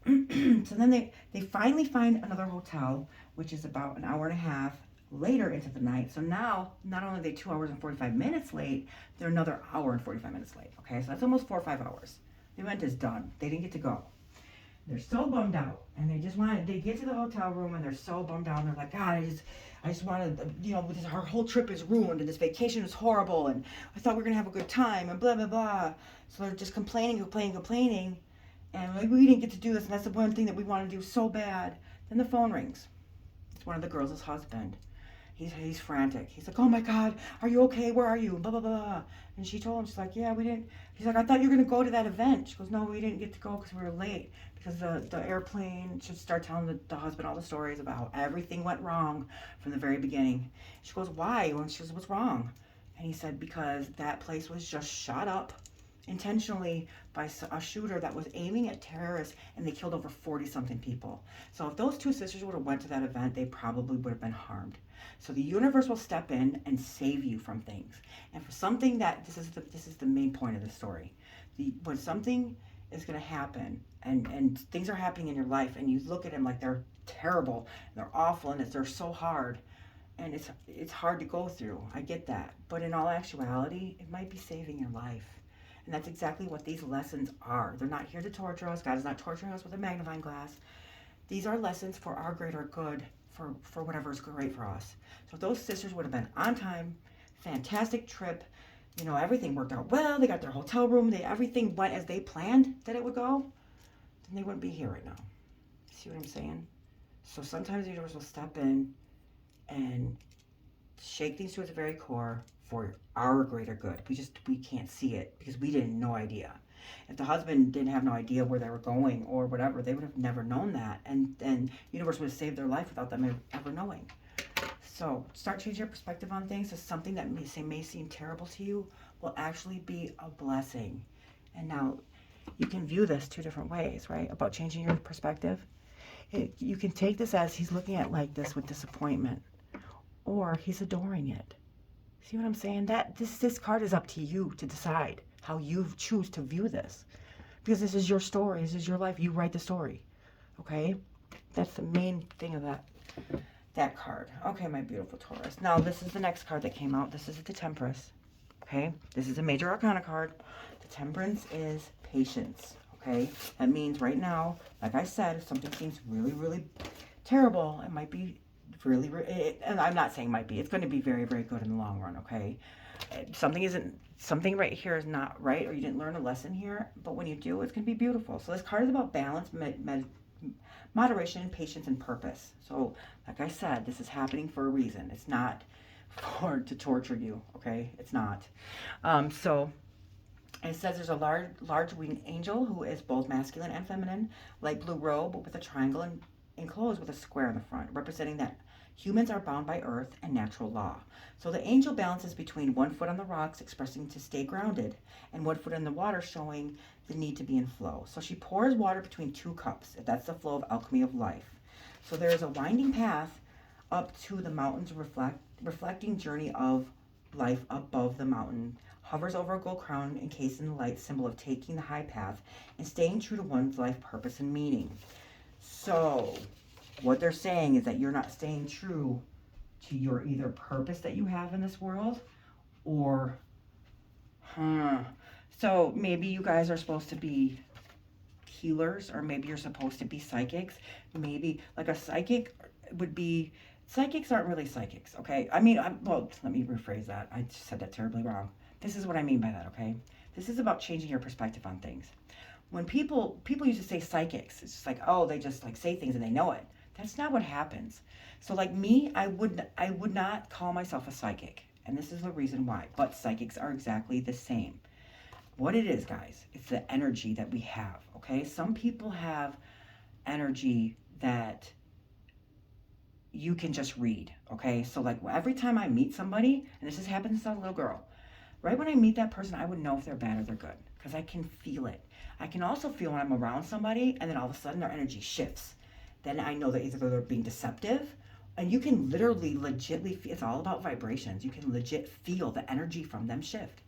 So then they finally find another hotel, which is about an hour and a half later into the night. So now, not only are they 2 hours and 45 minutes late, they're another hour and 45 minutes late, okay? So that's almost 4 or 5 hours. The event is done. They didn't get to go. They're so bummed out, and they get to the hotel room, and they're so bummed out, and they're like, God, I just wanted, our whole trip is ruined, and this vacation is horrible, and I thought we were going to have a good time, and blah, blah, blah. So they're just complaining, And like, we didn't get to do this, and that's the one thing that we want to do so bad. Then the phone rings. It's one of the girls' husband. He's frantic. He's like, oh my God, are you okay? Where are you? Blah, blah, blah. And she told him, she's like, yeah, we didn't. He's like, I thought you were going to go to that event. She goes, no, we didn't get to go because we were late. Because the airplane should start telling the husband all the stories about how everything went wrong from the very beginning. She goes, why? And she goes, what's wrong? And he said, because that place was just shot up intentionally by a shooter that was aiming at terrorists, and they killed over 40 something people. So if those two sisters would have went to that event, they probably would have been harmed. So the universe will step in and save you from things. And for something that this is the main point of the story. When something is going to happen, and things are happening in your life, and you look at them like they're terrible, and they're awful, and they're so hard, and it's hard to go through. I get that. But in all actuality, it might be saving your life. And that's exactly what these lessons are. They're not here to torture us. God is not torturing us with a magnifying glass. These are lessons for our greater good, for whatever is great for us. So if those sisters would have been on time, fantastic trip, everything worked out well, they got their hotel room, everything went as they planned that it would go, then they wouldn't be here right now. See what I'm saying? So sometimes the universe will step in and shake things to its very core for our greater good. We can't see it because we didn't no idea. If the husband didn't have no idea where they were going or whatever, they would have never known that, and then the universe would have saved their life without them ever knowing. So start changing your perspective on things. So something that may seem terrible to you will actually be a blessing. And now you can view this two different ways, right? About changing your perspective. You can take this as he's looking at like this with disappointment, or he's adoring it. See what I'm saying? That this card is up to you to decide how you choose to view this, because this is your story. This is your life. You write the story. Okay, that's the main thing of that card. Okay, my beautiful Taurus. Now this is the next card that came out. This is the Temperance. Okay, this is a major arcana card. The Temperance is patience. Okay, that means right now, like I said, if something seems really, really terrible, it might be really, and I'm not saying might be, it's going to be very, very good in the long run. Okay, something right here is not right, or you didn't learn a lesson here, but when you do, it's going to be beautiful. So this card is about balance, moderation, patience, and purpose. So like I said, this is happening for a reason. It's not to torture you. Okay, it's not. So it says there's a large winged angel who is both masculine and feminine, light blue robe with a triangle and enclosed with a square in the front, representing that humans are bound by earth and natural law. So the angel balances between 1 foot on the rocks, expressing to stay grounded, and 1 foot in the water, showing the need to be in flow. So she pours water between 2 cups. That's the flow of alchemy of life. So there is a winding path up to the mountain's reflecting journey of life above the mountain, hovers over a gold crown encased in the light, symbol of taking the high path and staying true to one's life purpose and meaning. So what they're saying is that you're not staying true to your either purpose that you have in this world, or so maybe you guys are supposed to be healers, or maybe you're supposed to be psychics. Maybe like a psychic would be, psychics aren't really psychics. Okay, I mean, well, let me rephrase that. I just said that terribly wrong. This is what I mean by that. Okay, this is about changing your perspective on things. When people used to say psychics, it's just like, oh, they just like say things and they know it. That's not what happens. So like me, I would not call myself a psychic, and this is the reason why. But psychics are exactly the same. What it is, guys, it's the energy that we have. Okay, some people have energy that you can just read. Okay, so like every time I meet somebody, and this has happened since I was a little girl, right when I meet that person, I would know if they're bad or they're good, because I can feel it. I can also feel when I'm around somebody and then all of a sudden their energy shifts. Then I know that either they're being deceptive, and you can literally legitly feel, it's all about vibrations. You can legit feel the energy from them shift.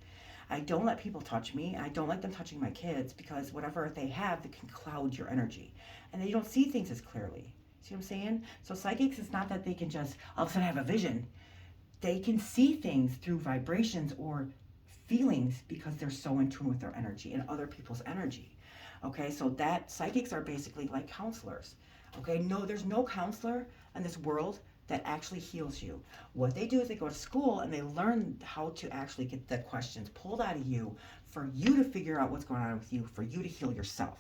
I don't let people touch me. I don't like them touching my kids, because whatever they have, they can cloud your energy. And then you don't see things as clearly. See what I'm saying? So psychics, it's not that they can just all of a sudden have a vision. They can see things through vibrations or feelings, because they're so in tune with their energy and other people's energy. Okay, so that psychics are basically like counselors. Okay, no, there's no counselor in this world that actually heals you. What they do is they go to school and they learn how to actually get the questions pulled out of you for you to figure out what's going on with you, for you to heal yourself.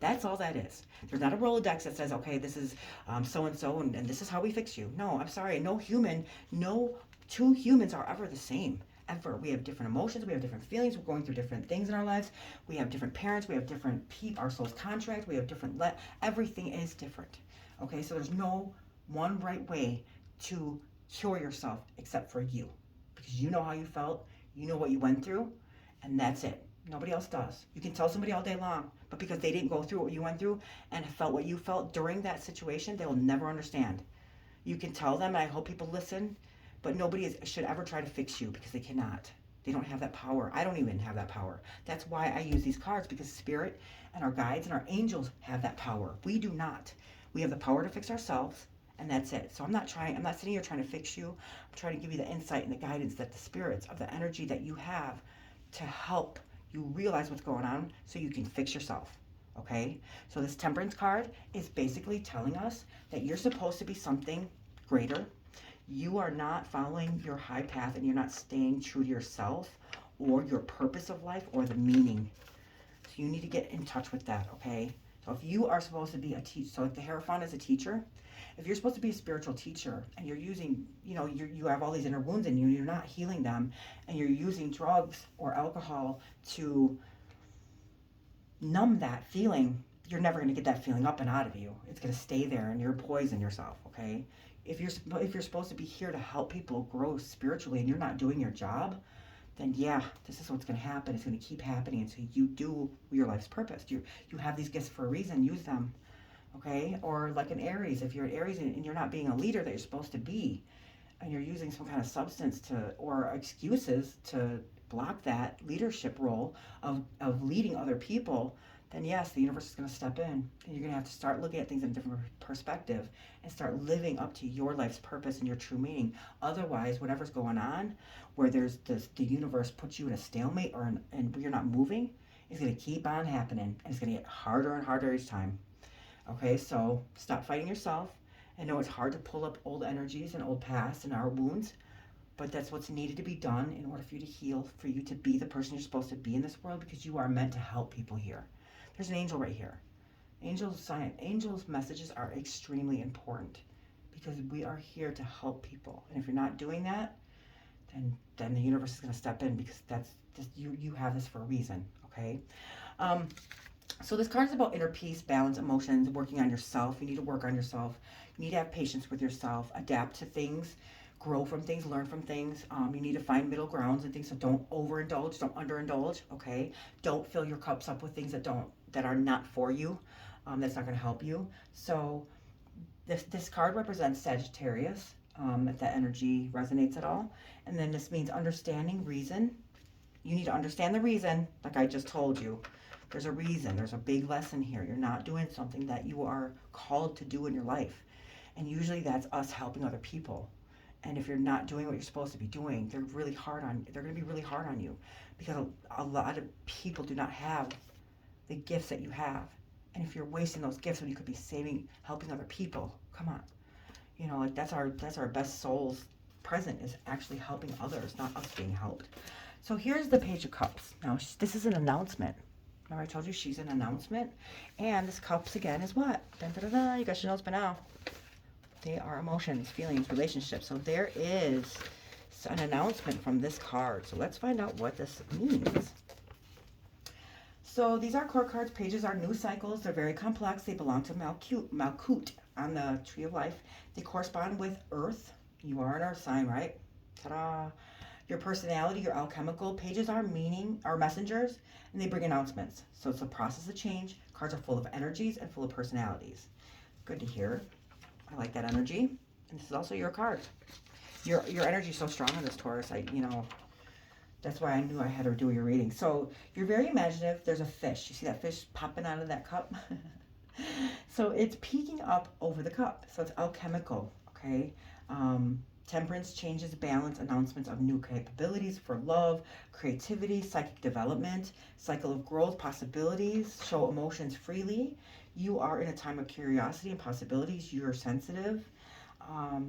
That's all that is. There's not a Rolodex that says, okay, this is so-and-so, and this is how we fix you. No, I'm sorry. No two humans are ever the same. Ever. We have different emotions. We have different feelings. We're going through different things in our lives. We have different parents. We have different our soul's contract. We have different, everything is different. Okay, so there's no one right way to cure yourself except for you. Because you know how you felt. You know what you went through. And that's it. Nobody else does. You can tell somebody all day long, but because they didn't go through what you went through and felt what you felt during that situation, they will never understand. You can tell them, and I hope people listen, but nobody should ever try to fix you because they cannot. They don't have that power. I don't even have that power. That's why I use these cards, because Spirit and our guides and our angels have that power. We do not. We have the power to fix ourselves, and that's it. So I'm not sitting here trying to fix you. I'm trying to give you the insight and the guidance that the spirits of the energy that you have to help you realize what's going on so you can fix yourself. Okay? So this Temperance card is basically telling us that you're supposed to be something greater. You are not following your high path, and you're not staying true to yourself or your purpose of life or the meaning. So you need to get in touch with that, okay? So if you are supposed to be a teacher, so if the Hierophant is a teacher, if you're supposed to be a spiritual teacher and you're using, you have all these inner wounds in you, you're not healing them, and you're using drugs or alcohol to numb that feeling, you're never going to get that feeling up and out of you. It's going to stay there, and you're poison yourself, okay? If you're supposed to be here to help people grow spiritually and you're not doing your job, then yeah, this is what's going to happen. It's going to keep happening until you do your life's purpose. You have these gifts for a reason. Use them. Okay? Or like an Aries, if you're an Aries and you're not being a leader that you're supposed to be, and you're using some kind of substance or excuses to block that leadership role of leading other people, then yes, the universe is going to step in, and you're going to have to start looking at things in a different perspective and start living up to your life's purpose and your true meaning. Otherwise, whatever's going on, where there's the universe puts you in a stalemate and you're not moving, is going to keep on happening, and it's going to get harder and harder each time. Okay, so stop fighting yourself. I know it's hard to pull up old energies and old past and our wounds, but that's what's needed to be done in order for you to heal, for you to be the person you're supposed to be in this world, because you are meant to help people here. There's an angel right here. Angels' messages are extremely important because we are here to help people. And if you're not doing that, then the universe is going to step in, because that's just, you have this for a reason, okay? So this card is about inner peace, balance, emotions, working on yourself. You need to work on yourself. You need to have patience with yourself, adapt to things, grow from things, learn from things. You need to find middle grounds and things, so don't overindulge, don't underindulge, okay? Don't fill your cups up with things that are not for you. That's not going to help you. So this card represents Sagittarius, if that energy resonates at all. And then this means understanding reason. You need to understand the reason, like I just told you. There's a reason. There's a big lesson here. You're not doing something that you are called to do in your life. And usually that's us helping other people. And if you're not doing what you're supposed to be doing, they're going to be really hard on you, because a lot of people do not have the gifts that you have. And if you're wasting those gifts when you could be helping other people, come on. Like that's our best soul's present, is actually helping others, not us being helped. So here's the Page of Cups. Now, this is an announcement. Remember I told you she's an announcement? And this Cups, again, is what? Dun, dun, dun, dun. You guys should know this by now. They are emotions, feelings, relationships. So there is an announcement from this card. So let's find out what this means. So these are core cards. Pages are new cycles. They're very complex. They belong to Malkut on the Tree of Life. They correspond with Earth. You are an Earth sign, right? Ta-da! Your personality, your alchemical. Pages are messengers, and they bring announcements. So it's a process of change. Cards are full of energies and full of personalities. Good to hear. I like that energy. And this is also your card. Your energy is so strong on this, Taurus. That's why I knew I had to do your reading. So you're very imaginative. There's a fish. You see that fish popping out of that cup? So it's peeking up over the cup. So it's alchemical, okay? Temperance, changes, balance, announcements of new capabilities for love, creativity, psychic development, cycle of growth, possibilities, show emotions freely. You are in a time of curiosity and possibilities. You're sensitive.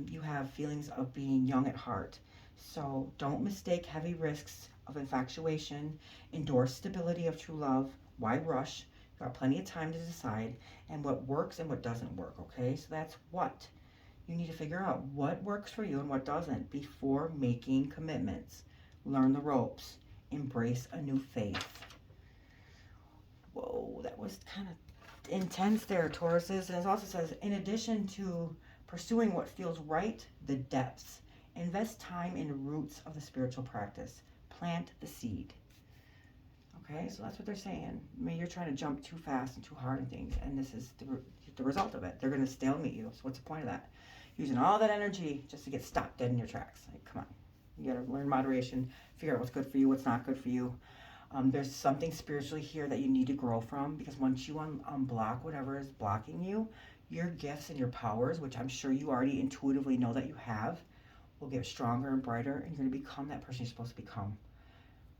You have feelings of being young at heart. So don't mistake heavy risks of infatuation. Endorse stability of true love. Why rush? Got plenty of time to decide and what works and what doesn't work, okay? So that's what. You need to figure out what works for you and what doesn't before making commitments. Learn the ropes. Embrace a new faith. Whoa, that was kind of intense there, Tauruses. And it also says, in addition to pursuing what feels right, the depths. Invest time in the roots of the spiritual practice. Plant the seed. Okay, so that's what they're saying. I mean, you're trying to jump too fast and too hard and things, and this is the result of it. They're going to stalemate you. So what's the point of that? Using all that energy just to get stopped dead in your tracks. Like, come on. You got to learn moderation, figure out what's good for you, what's not good for you. There's something spiritually here that you need to grow from, because once you unblock whatever is blocking you, your gifts and your powers, which I'm sure you already intuitively know that you have, will get stronger and brighter, and you're going to become that person you're supposed to become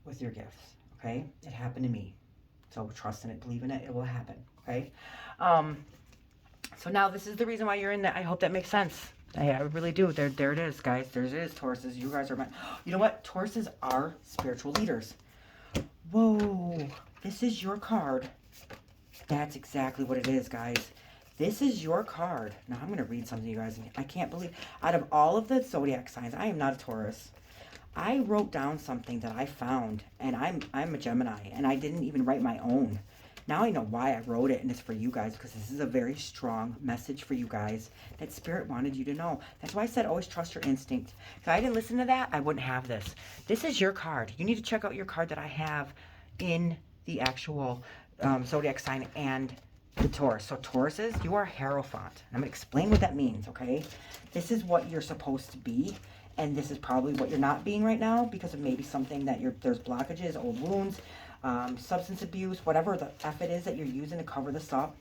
with your gifts. Okay, it happened to me, so trust in it, believe in it, it will happen. Okay, so now this is the reason why you're in that. I hope that makes sense. I really do. There it is, guys. There it is, Tauruses. You guys are my, you know what? Tauruses are spiritual leaders. Whoa, this is your card. That's exactly what it is, guys. This is your card. Now I'm going to read something to you guys. I can't believe, out of all of the zodiac signs, I am not a Taurus. I wrote down something that I found, and I'm a Gemini, and I didn't even write my own. Now I know why I wrote it, and it's for you guys, because this is a very strong message for you guys that Spirit wanted you to know. That's why I said always trust your instinct. If I didn't listen to that, I wouldn't have this. This is your card. You need to check out your card that I have in the actual zodiac sign and the Taurus. So Tauruses, you are Hierophant. I'm going to explain what that means, okay? This is what you're supposed to be. And this is probably what you're not being right now, because of maybe something that there's blockages, old wounds, substance abuse, whatever the F it is that you're using to cover this up.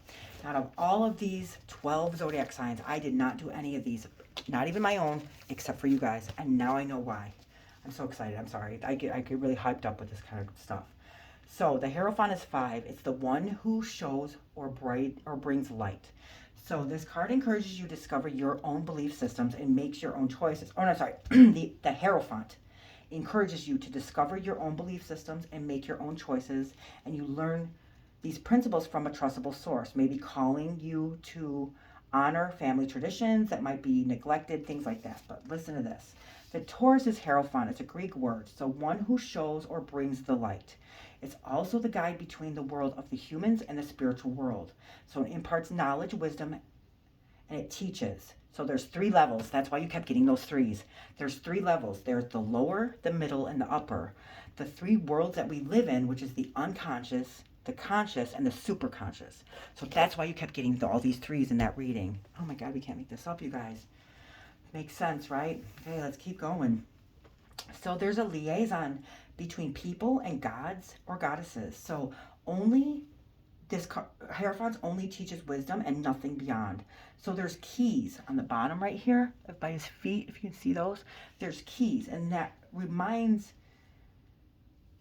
Out of all of these 12 zodiac signs, I did not do any of these, not even my own, except for you guys. And now I know why. I'm so excited. I'm sorry. I get really hyped up with this kind of stuff. So the Hierophant is 5. It's the one who shows or brings light. So this card encourages you to discover your own belief systems and makes your own choices. Oh, no, sorry. the Hierophant encourages you to discover your own belief systems and make your own choices. And you learn these principles from a trustable source, maybe calling you to honor family traditions that might be neglected, things like that. But listen to this. The Taurus is Hierophant. It's a Greek word. So one who shows or brings the light. It's also the guide between the world of the humans and the spiritual world. So it imparts knowledge, wisdom, and it teaches. So there's 3 levels. That's why you kept getting those 3s. There's 3 levels. There's the lower, the middle, and the upper. The 3 worlds that we live in, which is the unconscious, the conscious, and the superconscious. So that's why you kept getting all these 3s in that reading. Oh my God, we can't make this up, you guys. Makes sense, right? Okay, let's keep going. So there's a liaison between people and gods or goddesses. So only this Hierophant only teaches wisdom and nothing beyond. So there's keys on the bottom right here by his feet, if you can see those. There's keys, and that reminds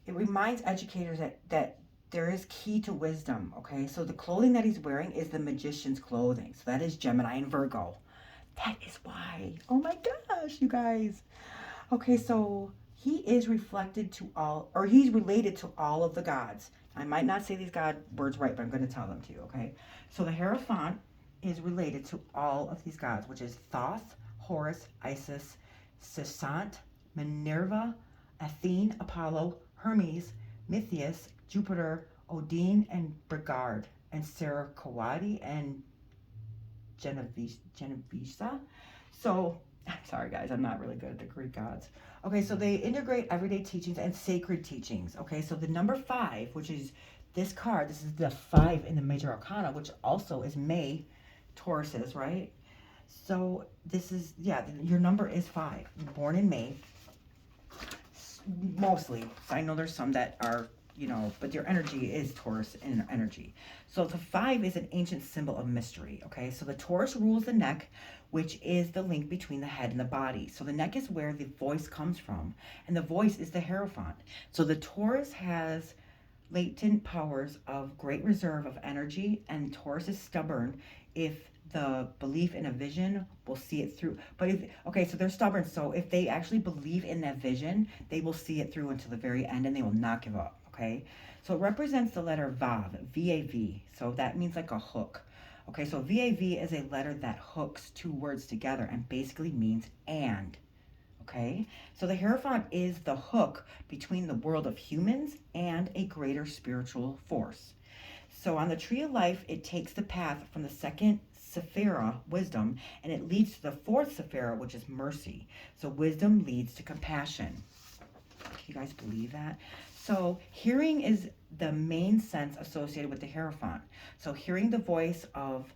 educators that there is key to wisdom. Okay, so the clothing that he's wearing is the magician's clothing. So that is Gemini and Virgo. That is why. Oh my gosh, you guys. Okay, so he is reflected to all, or he's related to all of the gods. I might not say these God words right, but I'm going to tell them to you, okay? So the Hierophant is related to all of these gods, which is Thoth, Horus, Isis, Sesant, Minerva, Athene, Apollo, Hermes, Mithras, Jupiter, Odin, and Brigard, and Sarah Kawadi, and Genovesa. So, I'm sorry guys, I'm not really good at the Greek gods. Okay, so they integrate everyday teachings and sacred teachings. Okay, so the number 5, which is this card, this is the 5 in the Major Arcana, which also is May, Tauruses, right? So this is, yeah, your number is 5. You're born in May, mostly. I know there's some that are, you know, but your energy is Taurus in energy. So the 5 is an ancient symbol of mystery, okay? So the Taurus rules the neck, which is the link between the head and the body. So the neck is where the voice comes from, and the voice is the Hierophant. So the Taurus has latent powers of great reserve of energy, and Taurus is stubborn if the belief in a vision will see it through. But if, okay, so they're stubborn. So if they actually believe in that vision, they will see it through until the very end, and they will not give up. okay? So it represents the letter Vav, V-A-V. So that means like a hook. Okay, so V-A-V is a letter that hooks two words together and basically means and. Okay, so the Hierophant is the hook between the world of humans and a greater spiritual force. So on the Tree of Life, it takes the path from the second Sephira, wisdom, and it leads to the fourth Sephira, which is mercy. So wisdom leads to compassion. Can you guys believe that? So hearing is the main sense associated with the Hierophant. So hearing the voice of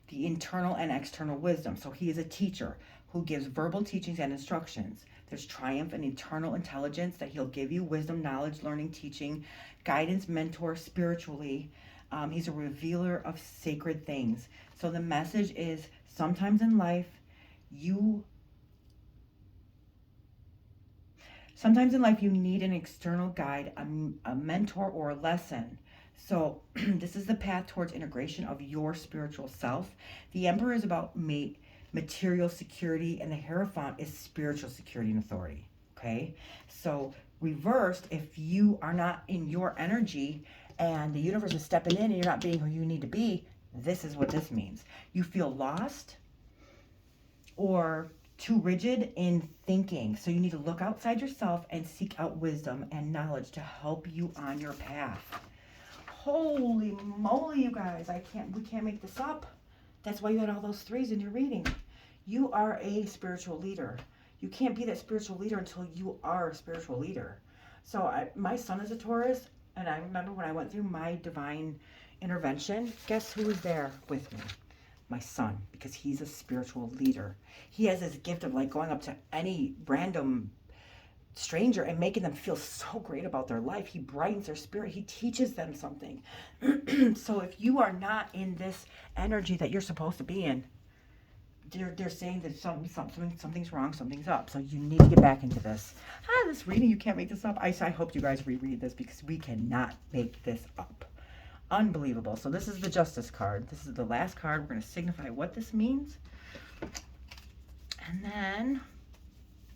the internal and external wisdom. So he is a teacher who gives verbal teachings and instructions. There's triumph and eternal intelligence that he'll give you, wisdom, knowledge, learning, teaching, guidance, mentor, spiritually. He's a revealer of sacred things. So the message is sometimes in life you need an external guide, a mentor, or a lesson. So this is the path towards integration of your spiritual self. The Emperor is about material security, and the Hierophant is spiritual security and authority. Okay, so reversed, if you are not in your energy and the universe is stepping in and you're not being who you need to be, this is what this means. You feel lost or too rigid in thinking. So you need to look outside yourself and seek out wisdom and knowledge to help you on your path. Holy moly, you guys, we can't make this up. That's why you had all those threes in your reading. You are a spiritual leader. You can't be that spiritual leader until you are a spiritual leader. So my son is a Taurus, and I remember when I went through my divine intervention, guess who was there with me? My son, because he's a spiritual leader. He has this gift of like going up to any random stranger and making them feel so great about their life. He brightens their spirit. He teaches them something. So if you are not in this energy that you're supposed to be in, they're saying that something's wrong, something's up. So you need to get back into this. This reading, you can't make this up. I hope you guys reread this because we cannot make this up. Unbelievable. So this is the Justice card. This is the last card. We're going to signify what this means. And then,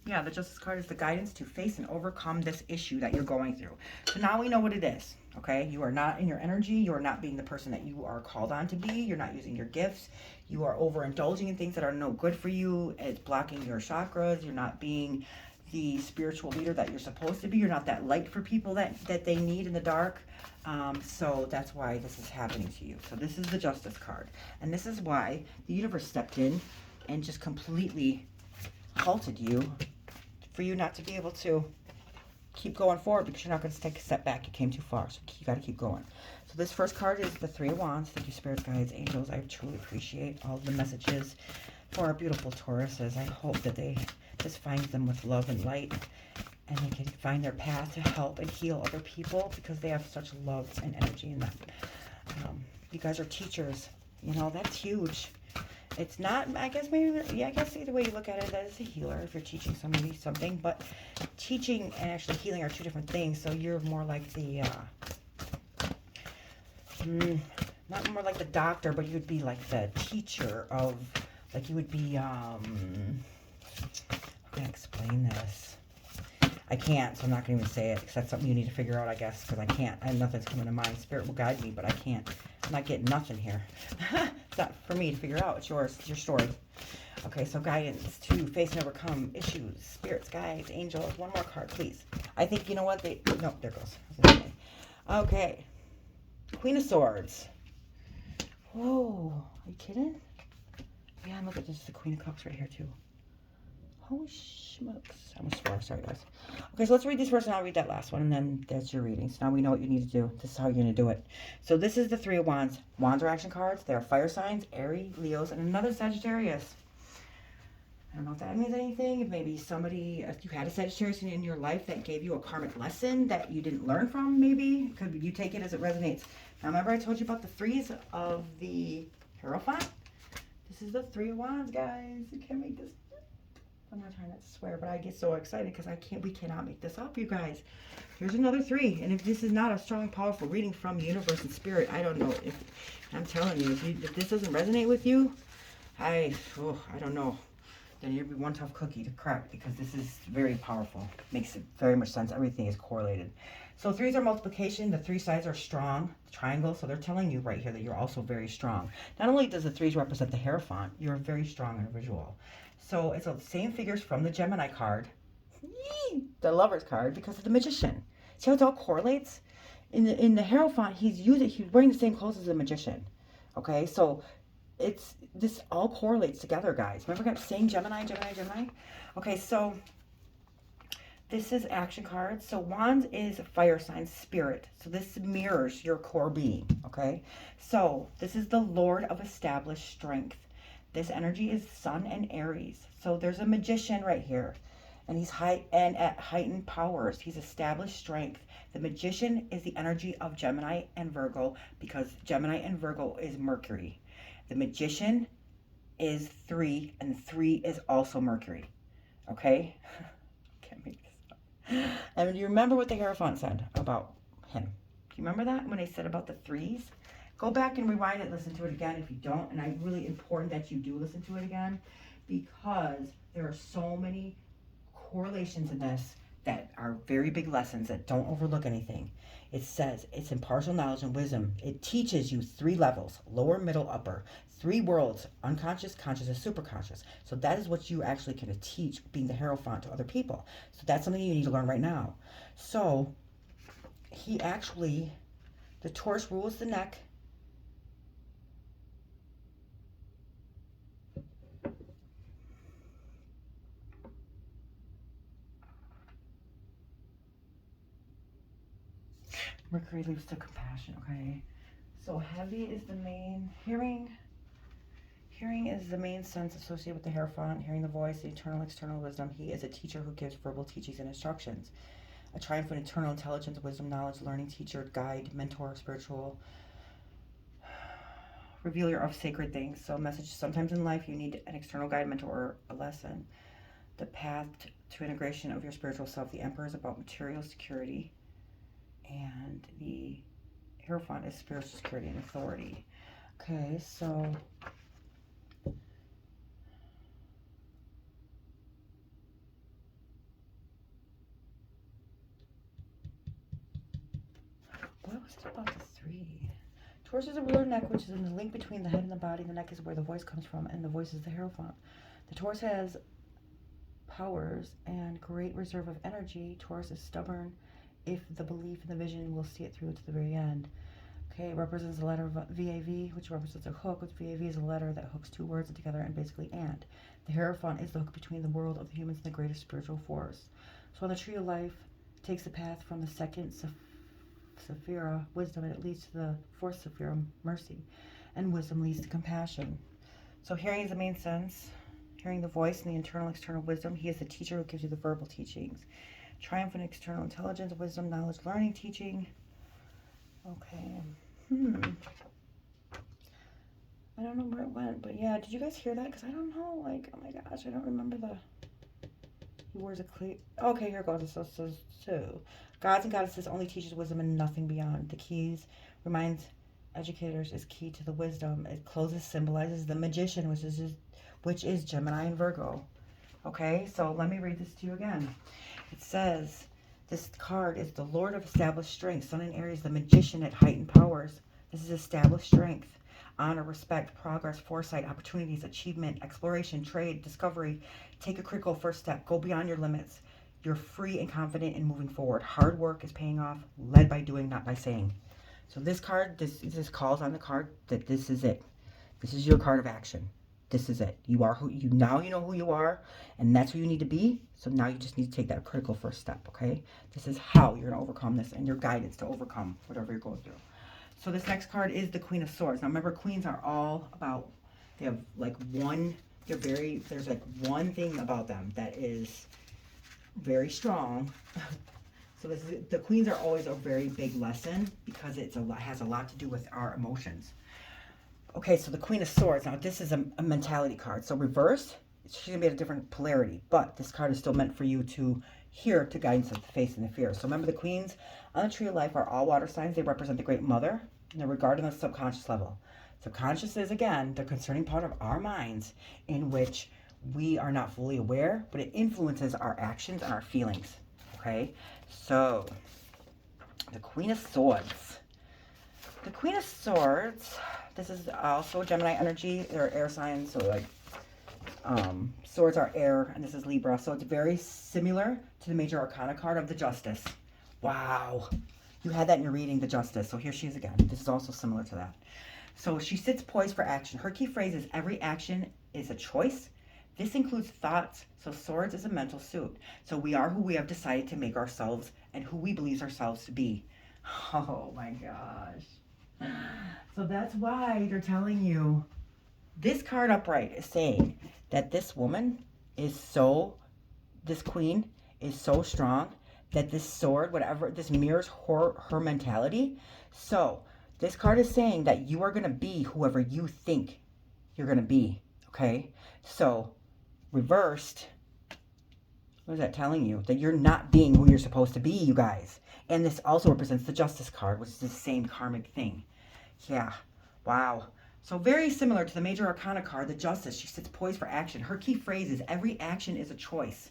yeah, the Justice card is the guidance to face and overcome this issue that you're going through. So now we know what it is, okay? You are not in your energy. You are not being the person that you are called on to be. You're not using your gifts. You are overindulging in things that are no good for you. It's blocking your chakras. You're not being the spiritual leader that you're supposed to be. You're not that light for people that they need in the dark. So that's why this is happening to you. So this is the Justice card. And this is why the universe stepped in and just completely halted you for you not to be able to keep going forward, because you're not going to take a step back. You came too far, so you got to keep going. So this first card is the Three of Wands. Thank you, Spirit Guides, Angels. I truly appreciate all the messages for our beautiful Tauruses. I hope that this finds them with love and light, and they can find their path to help and heal other people, because they have such love and energy in them. You guys are teachers. You know, that's huge. It's not, I guess either way you look at it, that is a healer if you're teaching somebody something, but teaching and actually healing are two different things. So you're more like the, not more like the doctor, but you would be like the teacher of, like you would be, how can I explain this? I can't, so I'm not going to even say it, because that's something you need to figure out, I guess, because I can't. Nothing's coming to mind. Spirit will guide me, but I can't. I'm not getting nothing here. It's not for me to figure out. It's yours. It's your story. Okay, so guidance to face and overcome issues. Spirits, guides, angels. One more card, please. I think, you know what? No, there goes. Okay. Queen of Swords. Whoa. Are you kidding? Yeah, and look at this. The Queen of Cups right here, too. Holy smokes. I almost swore. Sorry, guys. Okay, so let's read this first, and I'll read that last one, and then there's your reading. So now we know what you need to do. This is how you're going to do it. So this is the Three of Wands. Wands are action cards. They are fire signs, Aries, Leos, and another Sagittarius. I don't know if that means anything. If maybe if you had a Sagittarius in your life that gave you a karmic lesson that you didn't learn from, maybe. You take it as it resonates. Now, remember I told you about the threes of the Hierophant? This is the Three of Wands, guys. You can't make this. I'm not trying not to swear, but I get so excited because we cannot make this up, you guys. Here's another three. And if this is not a strong, powerful reading from universe and spirit, I don't know. I'm telling you, if this doesn't resonate with you, I don't know. then you'd be one tough cookie to crack, because this is very powerful. Makes it very much sense. Everything is correlated. So threes are multiplication. The three sides are strong, triangle. So they're telling you right here that you're also very strong. Not only does the threes represent the Hierophant, you're a very strong individual. So it's the same figures from the Gemini card, the Lover's card, because of the Magician. See how it all correlates? In the Hierophant, he's wearing the same clothes as the Magician. Okay, so this all correlates together, guys. Remember I kept saying Gemini, Gemini, Gemini? Okay, so this is action cards. So Wands is fire sign, spirit. So this mirrors your core being, okay? So this is the Lord of established strength. This energy is Sun and Aries. So there's a Magician right here. And he's at heightened powers. He's established strength. The Magician is the energy of Gemini and Virgo, because Gemini and Virgo is Mercury. The Magician is 3, and 3 is also Mercury. Okay? Can't make this up. And you remember what the Hierophant said about him? Do you remember that when they said about the 3s? Go back and rewind it, listen to it again if you don't. And it's really important that you do listen to it again, because there are so many correlations in this that are very big lessons that don't overlook anything. It says it's impartial knowledge and wisdom. It teaches you 3 levels, lower, middle, upper, 3 worlds, unconscious, conscious, and superconscious. So that is what you actually can teach, being the Hierophant, to other people. So that's something you need to learn right now. So the Taurus rules the neck. Mercury leads to compassion, okay? So heavy is the main hearing. Hearing is the main sense associated with the Hierophant, hearing the voice, the eternal, external wisdom. He is a teacher who gives verbal teachings and instructions. A triumphant internal intelligence, wisdom, knowledge, learning, teacher, guide, mentor, spiritual, revealer of sacred things. So a message, sometimes in life you need an external guide, mentor, or a lesson. The path to integration of your spiritual self. The Emperor is about material security. And the Hierophant is spiritual security and authority. Okay, so what was it about the 3? Taurus is a ruler neck, which is in the link between the head and the body. The neck is where the voice comes from, and the voice is the Hierophant. The Taurus has powers and great reserve of energy. Taurus is stubborn. If the belief in the vision, will see it through to the very end. Okay, it represents the letter VAV, which represents a hook, which VAV is a letter that hooks 2 words together and basically and. The Hierophant is the hook between the world of the humans and the greatest spiritual force. So on the tree of life, it takes the path from the second Sephira, wisdom, and it leads to the 4th Sephira, mercy. And wisdom leads to compassion. So hearing is the main sense. Hearing the voice and the internal, external wisdom. He is the teacher who gives you the verbal teachings. Triumphant external intelligence, wisdom, knowledge, learning, teaching. Okay. I don't know where it went, but yeah, did you guys hear that? Because I don't know, like, oh my gosh, I don't remember he wears a clear. Okay, here it goes. So, gods and goddesses only teaches wisdom and nothing beyond. The keys reminds educators is key to the wisdom. It closes, symbolizes the Magician, which is Gemini and Virgo. Okay, so let me read this to you again. It says, this card is the Lord of established strength. Sun and Aries, the Magician at heightened powers. This is established strength. Honor, respect, progress, foresight, opportunities, achievement, exploration, trade, discovery. Take a critical first step. Go beyond your limits. You're free and confident in moving forward. Hard work is paying off. Led by doing, not by saying. So this card, this calls on the card that this is it. This is your card of action. This is it. You are who you now. You know who you are, and that's who you need to be. So now you just need to take that critical first step. Okay. This is how you're gonna overcome this, and your guidance to overcome whatever you're going through. So this next card is the Queen of Swords. Now remember, queens are all about. They have like one. There's like one thing about them that is very strong. So the queens are always a very big lesson because has a lot to do with our emotions. Okay, so the Queen of Swords. Now, this is a mentality card. So reverse, she's going to be at a different polarity. But this card is still meant for you to hear to guidance of the faith and the fear. So remember, the queens on the Tree of Life are all water signs. They represent the Great Mother. And they're regarded on the subconscious level. Subconscious is, again, the concerning part of our minds in which we are not fully aware, but it influences our actions and our feelings. Okay, so the Queen of Swords. The Queen of Swords, this is also Gemini energy. They're air signs, so like swords are air, and this is Libra. So it's very similar to the Major Arcana card of the Justice. Wow. You had that in your reading, the Justice. So here she is again. This is also similar to that. So she sits poised for action. Her key phrase is every action is a choice. This includes thoughts. So swords is a mental suit. So we are who we have decided to make ourselves and who we believe ourselves to be. Oh my gosh. So that's why they're telling you this card upright is saying that this woman is so, this queen is so strong that this sword, whatever, this mirrors her mentality. So this card is saying that you are going to be whoever you think you're going to be, okay? So reversed, what is that telling you? That you're not being who you're supposed to be, you guys. And this also represents the Justice card, which is the same karmic thing. Yeah, wow. So very similar to the Major Arcana card, the Justice. She sits poised for action. Her key phrase is every action is a choice.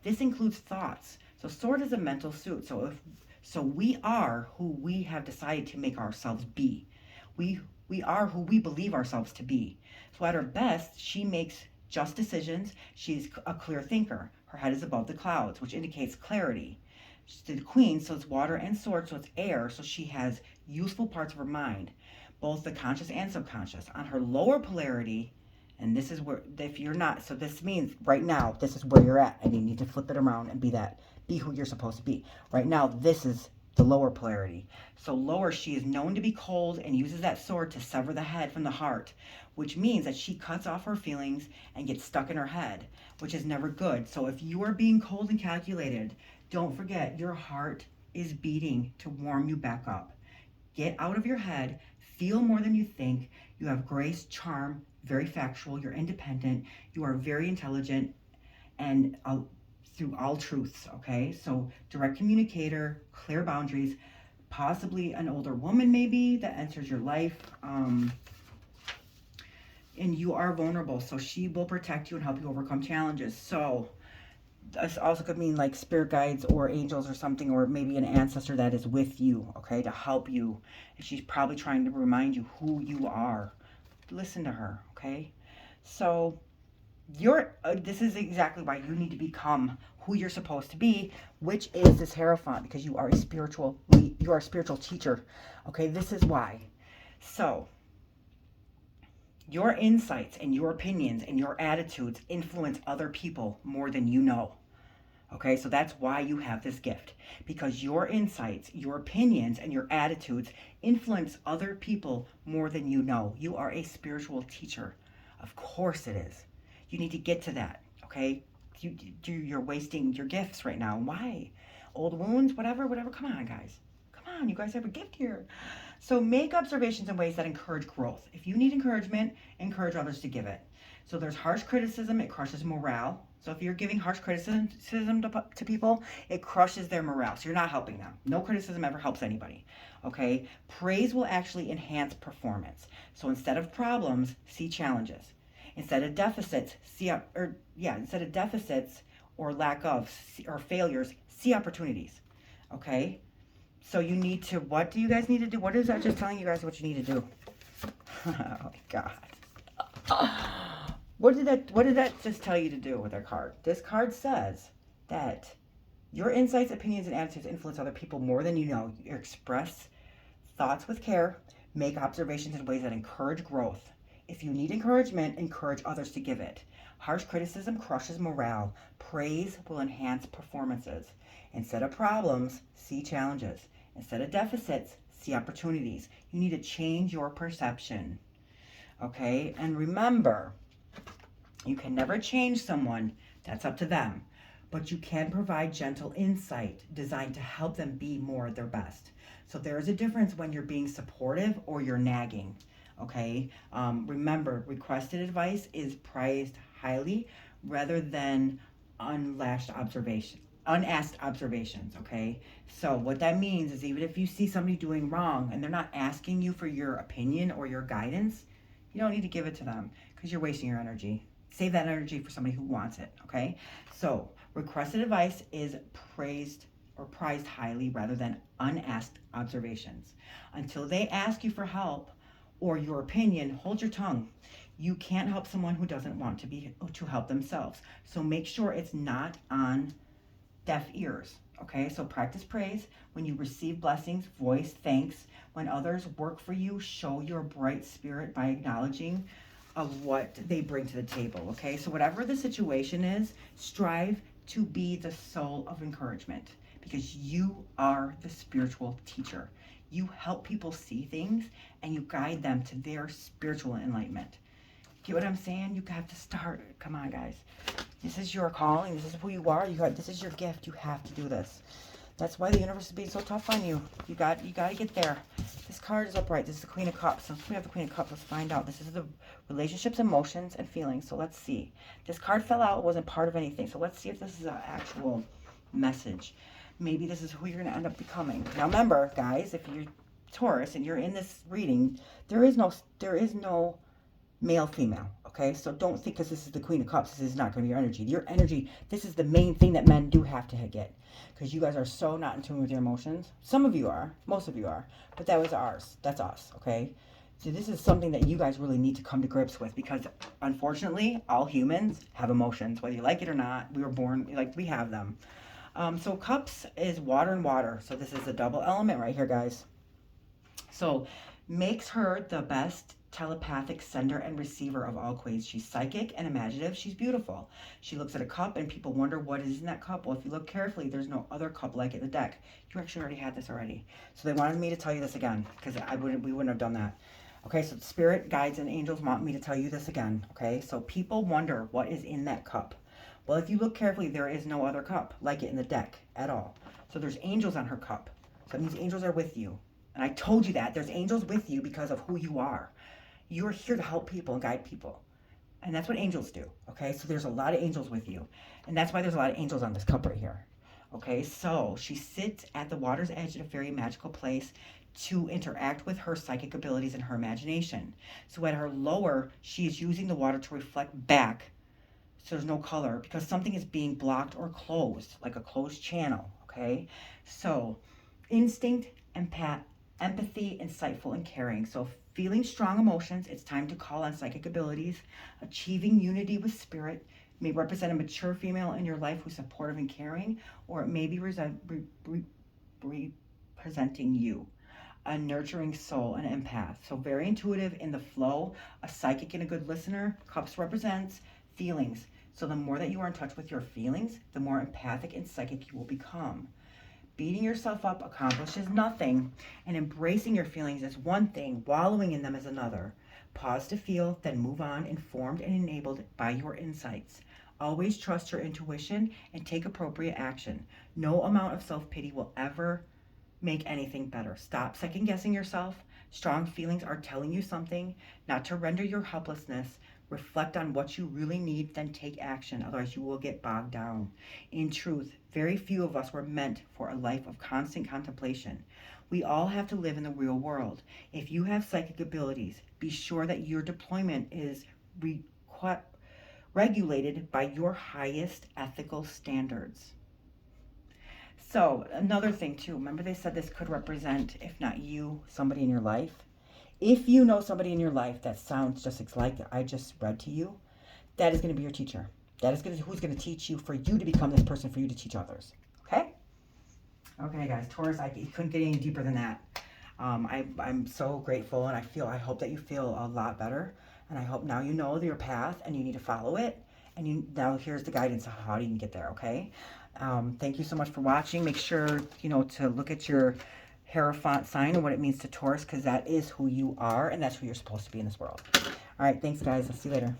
This includes thoughts. So sword is a mental suit. So we are who we have decided to make ourselves be. We are who we believe ourselves to be. So at her best, she makes just decisions. She's a clear thinker. Her head is above the clouds, which indicates clarity. She's the queen, so it's water and sword, so it's air. So she has useful parts of her mind, both the conscious and subconscious. On her lower polarity, and this is where, if you're not, so this means right now, this is where you're at, and you need to flip it around and be who you're supposed to be. Right now, this is the lower polarity. So lower, she is known to be cold and uses that sword to sever the head from the heart, which means that she cuts off her feelings and gets stuck in her head, which is never good. So if you are being cold and calculated, don't forget your heart is beating to warm you back up. Get out of your head, feel more than you think. You have grace, charm, very factual, you're independent, you are very intelligent, and through all truths, okay? So direct communicator, clear boundaries, possibly an older woman maybe that enters your life, and you are vulnerable, so she will protect you and help you overcome challenges. So this also could mean like spirit guides or angels or something, or maybe an ancestor that is with you, okay, to help you. And she's probably trying to remind you who you are. Listen to her, okay? So this is exactly why you need to become who you're supposed to be, which is this Hierophant, because you are a spiritual teacher, okay? This is why. So your insights and your opinions and your attitudes influence other people more than you know. Okay, so that's why you have this gift, because your insights, your opinions, and your attitudes influence other people more than you know. You are a spiritual teacher. Of course it is. You need to get to that, okay? You're wasting your gifts right now. Why? Old wounds, whatever. Come on, guys. Come on, you guys have a gift here. So make observations in ways that encourage growth. If you need encouragement, encourage others to give it. So there's harsh criticism. It crushes morale. So if you're giving harsh criticism to people, it crushes their morale. So you're not helping them. No criticism ever helps anybody. Okay? Praise will actually enhance performance. So instead of problems, see challenges. Instead of deficits, or lack of or failures, see opportunities. Okay? So you need to, what do you guys need to do? What is that just telling you guys what you need to do? Oh God. What did that just tell you to do with our card? This card says that your insights, opinions, and attitudes influence other people more than you know. You express thoughts with care, make observations in ways that encourage growth. If you need encouragement, encourage others to give it. Harsh criticism crushes morale. Praise will enhance performances. Instead of problems, see challenges. Instead of deficits, see opportunities. You need to change your perception. Okay? And remember, you can never change someone. That's up to them. But you can provide gentle insight designed to help them be more their best. So there is a difference when you're being supportive or you're nagging. Okay? Remember, requested advice is prized highly rather than unasked observations, okay? So what that means is even if you see somebody doing wrong and they're not asking you for your opinion or your guidance, you don't need to give it to them because you're wasting your energy. save that energy for somebody who wants it, okay? So requested advice is praised or prized highly rather than unasked observations. Until they ask you for help or your opinion, hold your tongue. You can't help someone who doesn't want to help themselves. So make sure it's not on deaf ears. Okay, so practice praise. When you receive blessings, voice thanks. When others work for you, show your bright spirit by acknowledging of what they bring to the table. Okay, so whatever the situation is, strive to be the soul of encouragement, because you are the spiritual teacher. You help people see things and you guide them to their spiritual enlightenment. Get what I'm saying? You have to start. Come on, guys. This is your calling. This is who you are. This is your gift. You have to do this. That's why the universe is being so tough on you. You got to get there. This card is upright. This is the Queen of Cups. Since we have the Queen of Cups, let's find out. This is the relationships, emotions, and feelings. So let's see. This card fell out. It wasn't part of anything. So let's see if this is an actual message. Maybe this is who you're going to end up becoming. Now remember, guys, if you're Taurus and you're in this reading, there is no male, female. Okay, so don't think because this is the Queen of Cups, this is not going to be your energy. Your energy, this is the main thing that men do have to get, because you guys are so not in tune with your emotions. Some of you are, most of you are, but that was ours. That's us, okay? So this is something that you guys really need to come to grips with, because unfortunately, all humans have emotions, whether you like it or not. We were born, like, we have them. So Cups is water and water. So this is a double element right here, guys. So makes her the best telepathic sender and receiver of all queens. She's psychic and imaginative. She's beautiful. She looks at a cup and people wonder what is in that cup. Well, if you look carefully, there's no other cup like it in the deck. You actually already had this already. So they wanted me to tell you this again, because we wouldn't have done that. Okay, so the spirit guides and angels want me to tell you this again. Okay, so people wonder what is in that cup. Well, if you look carefully, there is no other cup like it in the deck at all. So there's angels on her cup. So that means angels are with you. And I told you that. There's angels with you because of who you are. You're here to help people and guide people. And that's what angels do. Okay, so there's a lot of angels with you. And that's why there's a lot of angels on this cup right here. Okay, so she sits at the water's edge at a very magical place to interact with her psychic abilities and her imagination. So at her lower, she is using the water to reflect back. So there's no color because something is being blocked or closed, like a closed channel. Okay, so instinct, empathy, insightful, and caring. So feeling strong emotions, it's time to call on psychic abilities. Achieving unity with spirit may represent a mature female in your life who's supportive and caring, or it may be representing you, a nurturing soul, an empath. So very intuitive in the flow, a psychic and a good listener. Cups represents feelings. So the more that you are in touch with your feelings, the more empathic and psychic you will become. Beating yourself up accomplishes nothing, and embracing your feelings is one thing, wallowing in them is another. Pause to feel, then move on, informed and enabled by your insights. Always trust your intuition and take appropriate action. No amount of self-pity will ever make anything better. Stop second-guessing yourself. Strong feelings are telling you something, not to render your helplessness. Reflect on what you really need, then take action. Otherwise, you will get bogged down. In truth, very few of us were meant for a life of constant contemplation. We all have to live in the real world. If you have psychic abilities, be sure that your deployment is regulated by your highest ethical standards. So, another thing too, remember they said this could represent, if not you, somebody in your life. If you know somebody in your life that sounds just like I just read to you, that is going to be your teacher. That is who's going to teach you for you to become this person for you to teach others. Okay? Okay, guys. Taurus, I couldn't get any deeper than that. I'm so grateful, and I hope that you feel a lot better. And I hope now you know your path, and you need to follow it. And now here's the guidance of how you can get there, okay? Thank you so much for watching. Make sure, to look at your Hierophant sign and what it means to Taurus, because that is who you are, and that's who you're supposed to be in this world. All right, thanks, guys. I'll see you later.